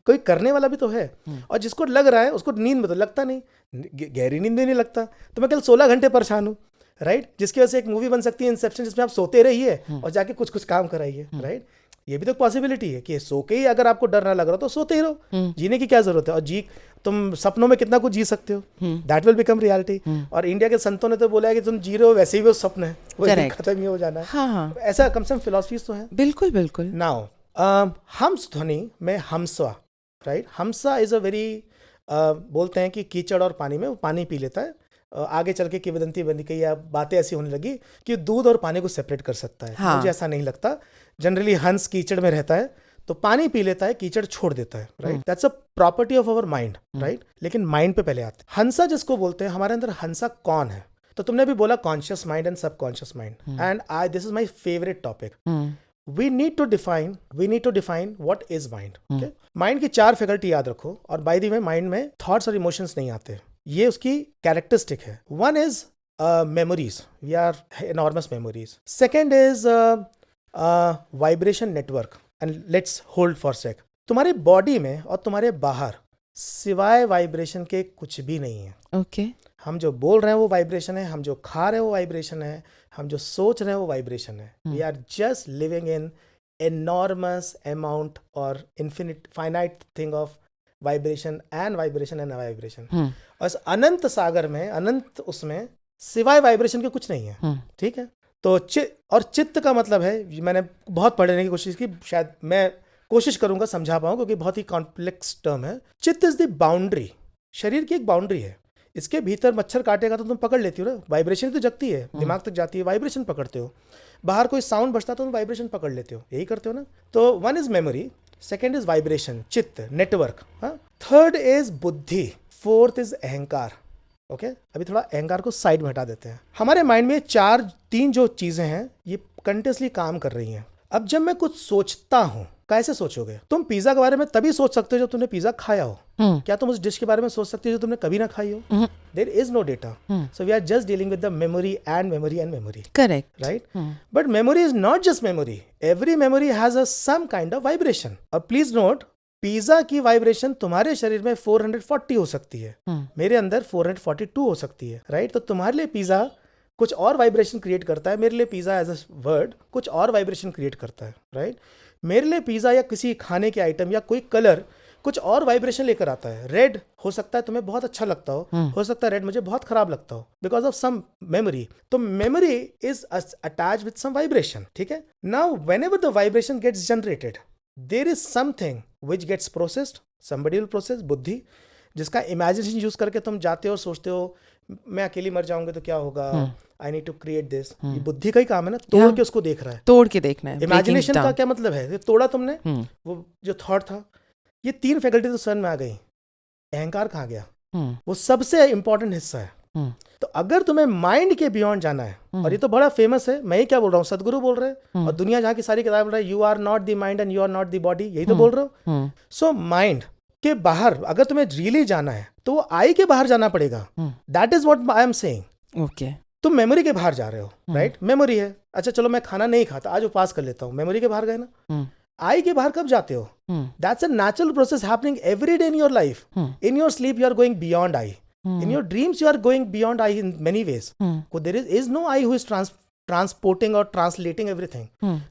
S2: कोई करने वाला भी तो है। और जिसको लग रहा है उसको नींद में तो लगता नहीं, गहरी नींद में नहीं लगता। तो मैं कल 16 घंटे परेशान हूँ, राइट। जिसकी वजह से एक मूवी बन सकती है इंसेप्शन, जिसमें आप सोते रहिए और जाके कुछ कुछ काम कराइए, राइट। ये भी तो पॉसिबिलिटी है कि सो के ही अगर आपको डर ना लग रहा तो सोते ही रहो, जीने की क्या जरूरत है। और तुम सपनों में कितना कुछ जी सकते हो, दैट विल बिकम रियलिटी। और इंडिया के संतों ने तो बोला है कि तुम जी रहे हो वैसे ही वो स्वप्न है, वो खत्म ही हो जाना है।
S1: हाँ।
S2: ऐसा कम से कम फिलॉसफीज तो है।
S1: बिल्कुल बिल्कुल।
S2: नाउ हम्स ध्वनि में हमसा, राइट। हमसा इज अ वेरी, बोलते हैं कि कीचड़ और पानी में वो पानी पी लेता है। आगे चल के किंवदंती बन गई या बातें ऐसी होने लगी कि दूध और पानी को सेपरेट कर सकता है। हाँ। मुझे ऐसा नहीं लगता। जनरली हंस कीचड़ में रहता है तो पानी पी लेता है, कीचड़ छोड़ देता है, right. That's a property of our mind, right. लेकिन माइंड पे पहले आते हैं। हंसा जिसको बोलते हैं, हमारे अंदर हंसा कौन है? तो तुमने भी बोला conscious mind and subconscious mind, and this is my favourite topic. We need to define what is mind. Okay? Mind की 4 फैकल्टी याद रखो। और बाय द वे माइंड में थॉट्स और इमोशंस नहीं आते, ये उसकी कैरेक्टरिस्टिक है। One is memories, we are enormous memories. Second is vibration network. And let's hold for sec. तुम्हारे बॉडी में और तुम्हारे बाहर सिवाय वाइब्रेशन के कुछ भी नहीं है,
S1: ओके।
S2: हम जो बोल रहे हैं वो वाइब्रेशन है, हम जो खा रहे हैं वो वाइब्रेशन है, हम जो सोच रहे हैं वो वाइब्रेशन है। We are just living in enormous amount और infinite finite thing of vibration and vibration. और इस अनंत सागर में, अनंत उसमें सिवाय वाइब्रेशन के कुछ नहीं है। ठीक है, तो चित्त का मतलब है, मैंने बहुत पढ़ने की कोशिश की, शायद मैं कोशिश करूंगा समझा पाऊं क्योंकि बहुत ही कॉम्प्लेक्स टर्म है। चित्त इज द बाउंड्री, शरीर की एक बाउंड्री है। इसके भीतर मच्छर काटेगा तो तुम पकड़ लेती हो ना, वाइब्रेशन तो जगती है, दिमाग तक जाती है, वाइब्रेशन पकड़ते हो। बाहर कोई साउंड बजता तो तुम वाइब्रेशन पकड़ लेते हो, यही करते हो ना। तो one is memory, second is vibration, चित्त, नेटवर्क, थर्ड इज बुद्धि, फोर्थ इज अहंकार। ओके, अभी थोड़ा अहंकार को साइड में हटा देते हैं। हमारे माइंड में तीन जो चीजें हैं ये कंटिन्यूसली काम कर रही हैं। अब जब मैं कुछ सोचता हूं, कैसे सोचोगे तुम? पिज्जा के बारे में तभी सोच सकते हो जब तुमने पिज्जा खाया हो। क्या तुम उस डिश के बारे में सोच सकते हो जो तुमने कभी ना खाई हो? There is no data, so we are just dealing with the memory and memory.
S1: Correct,
S2: right? But memory is not just memory, every memory has a some kind of vibration. और प्लीज नोट, पिज्जा की vibration तुम्हारे शरीर में 440 हो सकती है, मेरे अंदर 442 हो सकती है। राइट? तो तुम्हारे लिए पिज्जा कुछ और वाइब्रेशन क्रिएट करता है, मेरे लिए पिज्जा एज अ वर्ड कुछ और वाइब्रेशन क्रिएट करता है। राइट? मेरे लिए पिज्जा या किसी खाने के आइटम या कोई कलर कुछ और वाइब्रेशन लेकर आता है। रेड हो सकता है तुम्हें बहुत अच्छा लगता हो सकता है रेड मुझे बहुत खराब लगता हो, बिकॉज ऑफ सम मेमोरी। तो memory is attach with some vibration. ठीक है, now whenever the vibration gets generated, there is something which gets processed, somebody will process, बुद्धि, जिसका इमेजिनेशन यूज करके तुम जाते हो, सोचते हो मैं अकेली मर जाऊंगी तो क्या होगा, I need to create this. ये बुद्धि का ही काम है ना, तोड़ के उसको देख रहा है,
S1: तोड़ के देखना है।
S2: इमेजिनेशन का क्या मतलब है? तोड़ा तुमने, वो जो थॉट था, ये 3 फैकल्टी तो सन में आ गई, अहंकार कहाँ गया? वो सबसे इंपॉर्टेंट हिस्सा है। तो अगर तुम्हें माइंड के बियॉन्ड जाना है, और ये तो बड़ा फेमस है, मैं ही क्या बोल रहा हूँ, सदगुरु बोल रहे हैं, और दुनिया जहाँ की सारी किताबें बोल रहा है, you are not the mind and you are not the body, यही तो बोल रहे हो। सो माइंड के बाहर अगर तुम्हें रियली जाना है तो वो आई के बाहर जाना पड़ेगा। That is what I am saying.
S1: Okay,
S2: तुम मेमोरी के बाहर जा रहे हो, राइट? मेमोरी है, अच्छा चलो मैं खाना नहीं खाता, आज उपवास कर लेता हूँ, मेमोरी के बाहर गए ना। आई के बाहर कब जाते हो? That's a natural process happening every day in your life. In your sleep you are going beyond I, in your dreams you are going beyond I in many ways. So there is no I who is transporting or translating everything.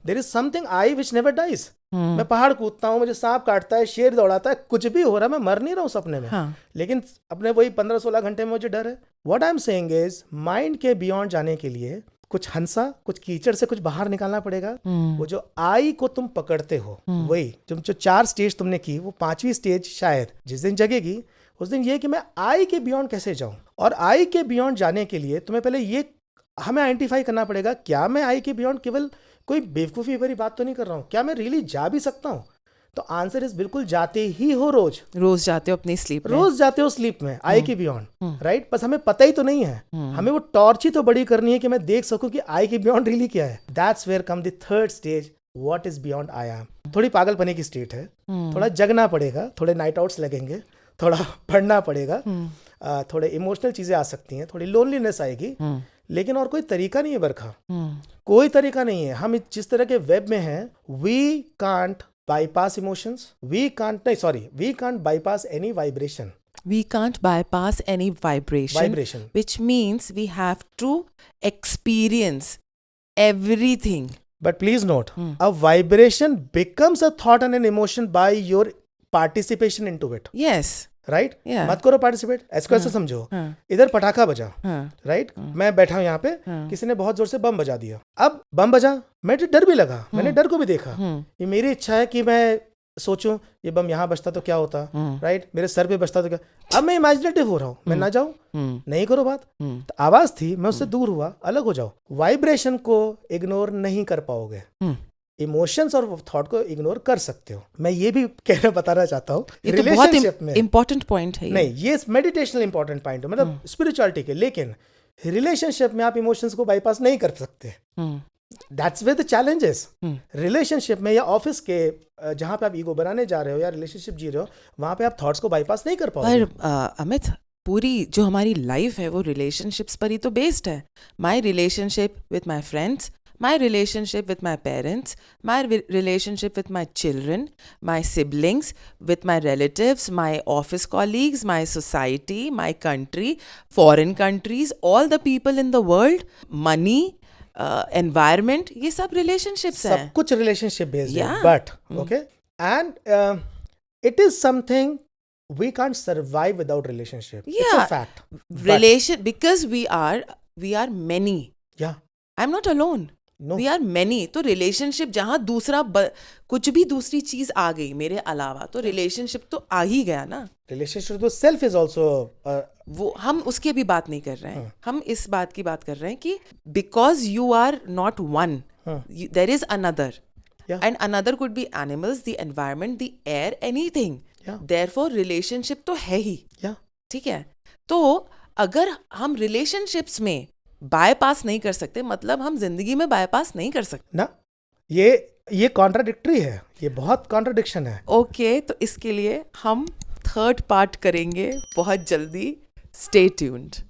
S2: There is something I which never dies. मैं पहाड़ कूदता हूँ, मुझे सांप काटता है, शेर दौड़ाता है, कुछ भी हो रहा है, मैं मर नहीं रहा हूँ सपने में। लेकिन अपने वही 15-16 घंटे में मुझे डर है। What I'm saying is mind के बियॉन्ड जाने के लिए कुछ हंसा, कुछ कीचड़ से कुछ बाहर निकालना पड़ेगा। वो जो आई को तुम पकड़ते हो, वही जो 4 स्टेज तुमने की, वो 5वीं स्टेज शायद जिस दिन जगेगी उस दिन ये कि मैं आई के बियॉन्ड कैसे जाऊं। और आई के बियॉन्ड जाने के लिए तुम्हें पहले ये हमें आइडेंटिफाई करना पड़ेगा, क्या मैं आई के बियॉन्ड केवल कोई बेवकूफ़ी भरी बात तो नहीं कर रहा हूँ, क्या मैं रियली जा भी सकता हूँ? तो आंसर इज बिल्कुल जाते ही हो, रोज
S1: जाते हो अपनी स्लीप में,
S2: रोज जाते हो स्लीप में आई के बियॉन्ड, राइट? बस हमें पता ही तो नहीं है, हमें वो टॉर्च ही तो बड़ी करनी है कि मैं देख सकूं कि आई के बियॉन्ड रियली क्या है। That's where come the third stage, what is beyond I am. थोड़ी पागलपने की स्टेट है, थोड़ा जगना पड़ेगा, थोड़े नाइट आउट्स लगेंगे, थोड़ा पढ़ना पड़ेगा, थोड़े इमोशनल चीजें आ सकती हैं, थोड़ी लोनलीनेस आएगी, लेकिन और कोई तरीका नहीं है बरखा, कोई तरीका नहीं है। हम जिस तरह के वेब में हैं, we can't bypass emotions, we can't bypass any vibration.
S1: We can't bypass any vibration, which means we have to experience everything.
S2: But please note, a vibration becomes a thought and an emotion by your participation into it.
S1: Yes.
S2: Right?
S1: Yeah.
S2: मत करो participate, ऐसे कैसे समझो। इधर पटाखा बजा, right? मैं बैठा हूँ यहाँ पे, किसी ने बहुत जोर से बम बजा दिया। अब बम बजा, मुझे डर भी लगा, मैंने डर को भी देखा। ये मेरी इच्छा है कि मैं सोचूं ये बम यहाँ बजता तो क्या होता, राइट? मेरे सर पे बजता तो क्या। अब मैं इमेजिनेटिव हो रहा हूँ, मैं ना जाऊँ, नहीं करो बात। तो आवाज थी, मैं उससे दूर हुआ, अलग हो जाओ। वाइब्रेशन को इग्नोर नहीं कर पाओगे, इमोशंस और थॉट को इग्नोर कर सकते हो। मैं ये भी कहना बताना चाहता हूँ, रिलेशनशिप में
S1: इंपॉर्टेंट पॉइंट है
S2: नहीं, ये मेडिटेशनल इंपॉर्टेंट पॉइंट है, मतलब स्पिरिचुअलिटी के, लेकिन रिलेशनशिप में आप इमोशंस को बाईपास नहीं कर सकते। That's where the challenge is. Relationship में या ऑफिस के जहां पे आप ईगो बनाने जा रहे हो या रिलेशनशिप जी रहे हो, वहां पे आप थॉट्स को बाईपास नहीं कर पाओगे।
S1: पर अमित, पूरी जो हमारी लाइफ है वो रिलेशनशिप्स पर ही तो बेस्ड है। My relationship with my friends, my relationship with my parents, my relationship with my children, my siblings, with my relatives, my office colleagues, my society, my country, foreign countries, all the people in the world, money, environment, ये सब relationships हैं।
S2: सब कुछ relationship based है, but okay, and it is something we can't survive without relationship. It's a
S1: Yeah.
S2: fact.
S1: Relation, because we are many.
S2: Yeah.
S1: I'm not alone.
S2: No.
S1: We are many. तो relationship जहाँ कुछ भी दूसरी चीज आ गई मेरे अलावा, तो रिलेशनशिप तो आ ही गया ना.
S2: Relationship with self is also
S1: वो हम उसकी अभी बात नहीं कर रहे हैं. हम इस बात की बात कर रहे हैं कि because you are not one, there is another.
S2: Yeah.
S1: And another could be animals, the environment, the air, anything.
S2: Yeah.
S1: Therefore relationship तो है ही.
S2: yeah.
S1: ठीक है. तो अगर हम रिलेशनशिप्स में बायपास नहीं कर सकते, मतलब हम जिंदगी में बायपास नहीं कर सकते
S2: ना. ये कॉन्ट्राडिक्टरी है, ये बहुत कॉन्ट्राडिक्शन है.
S1: ओके. तो इसके लिए हम थर्ड पार्ट करेंगे बहुत जल्दी. Stay tuned.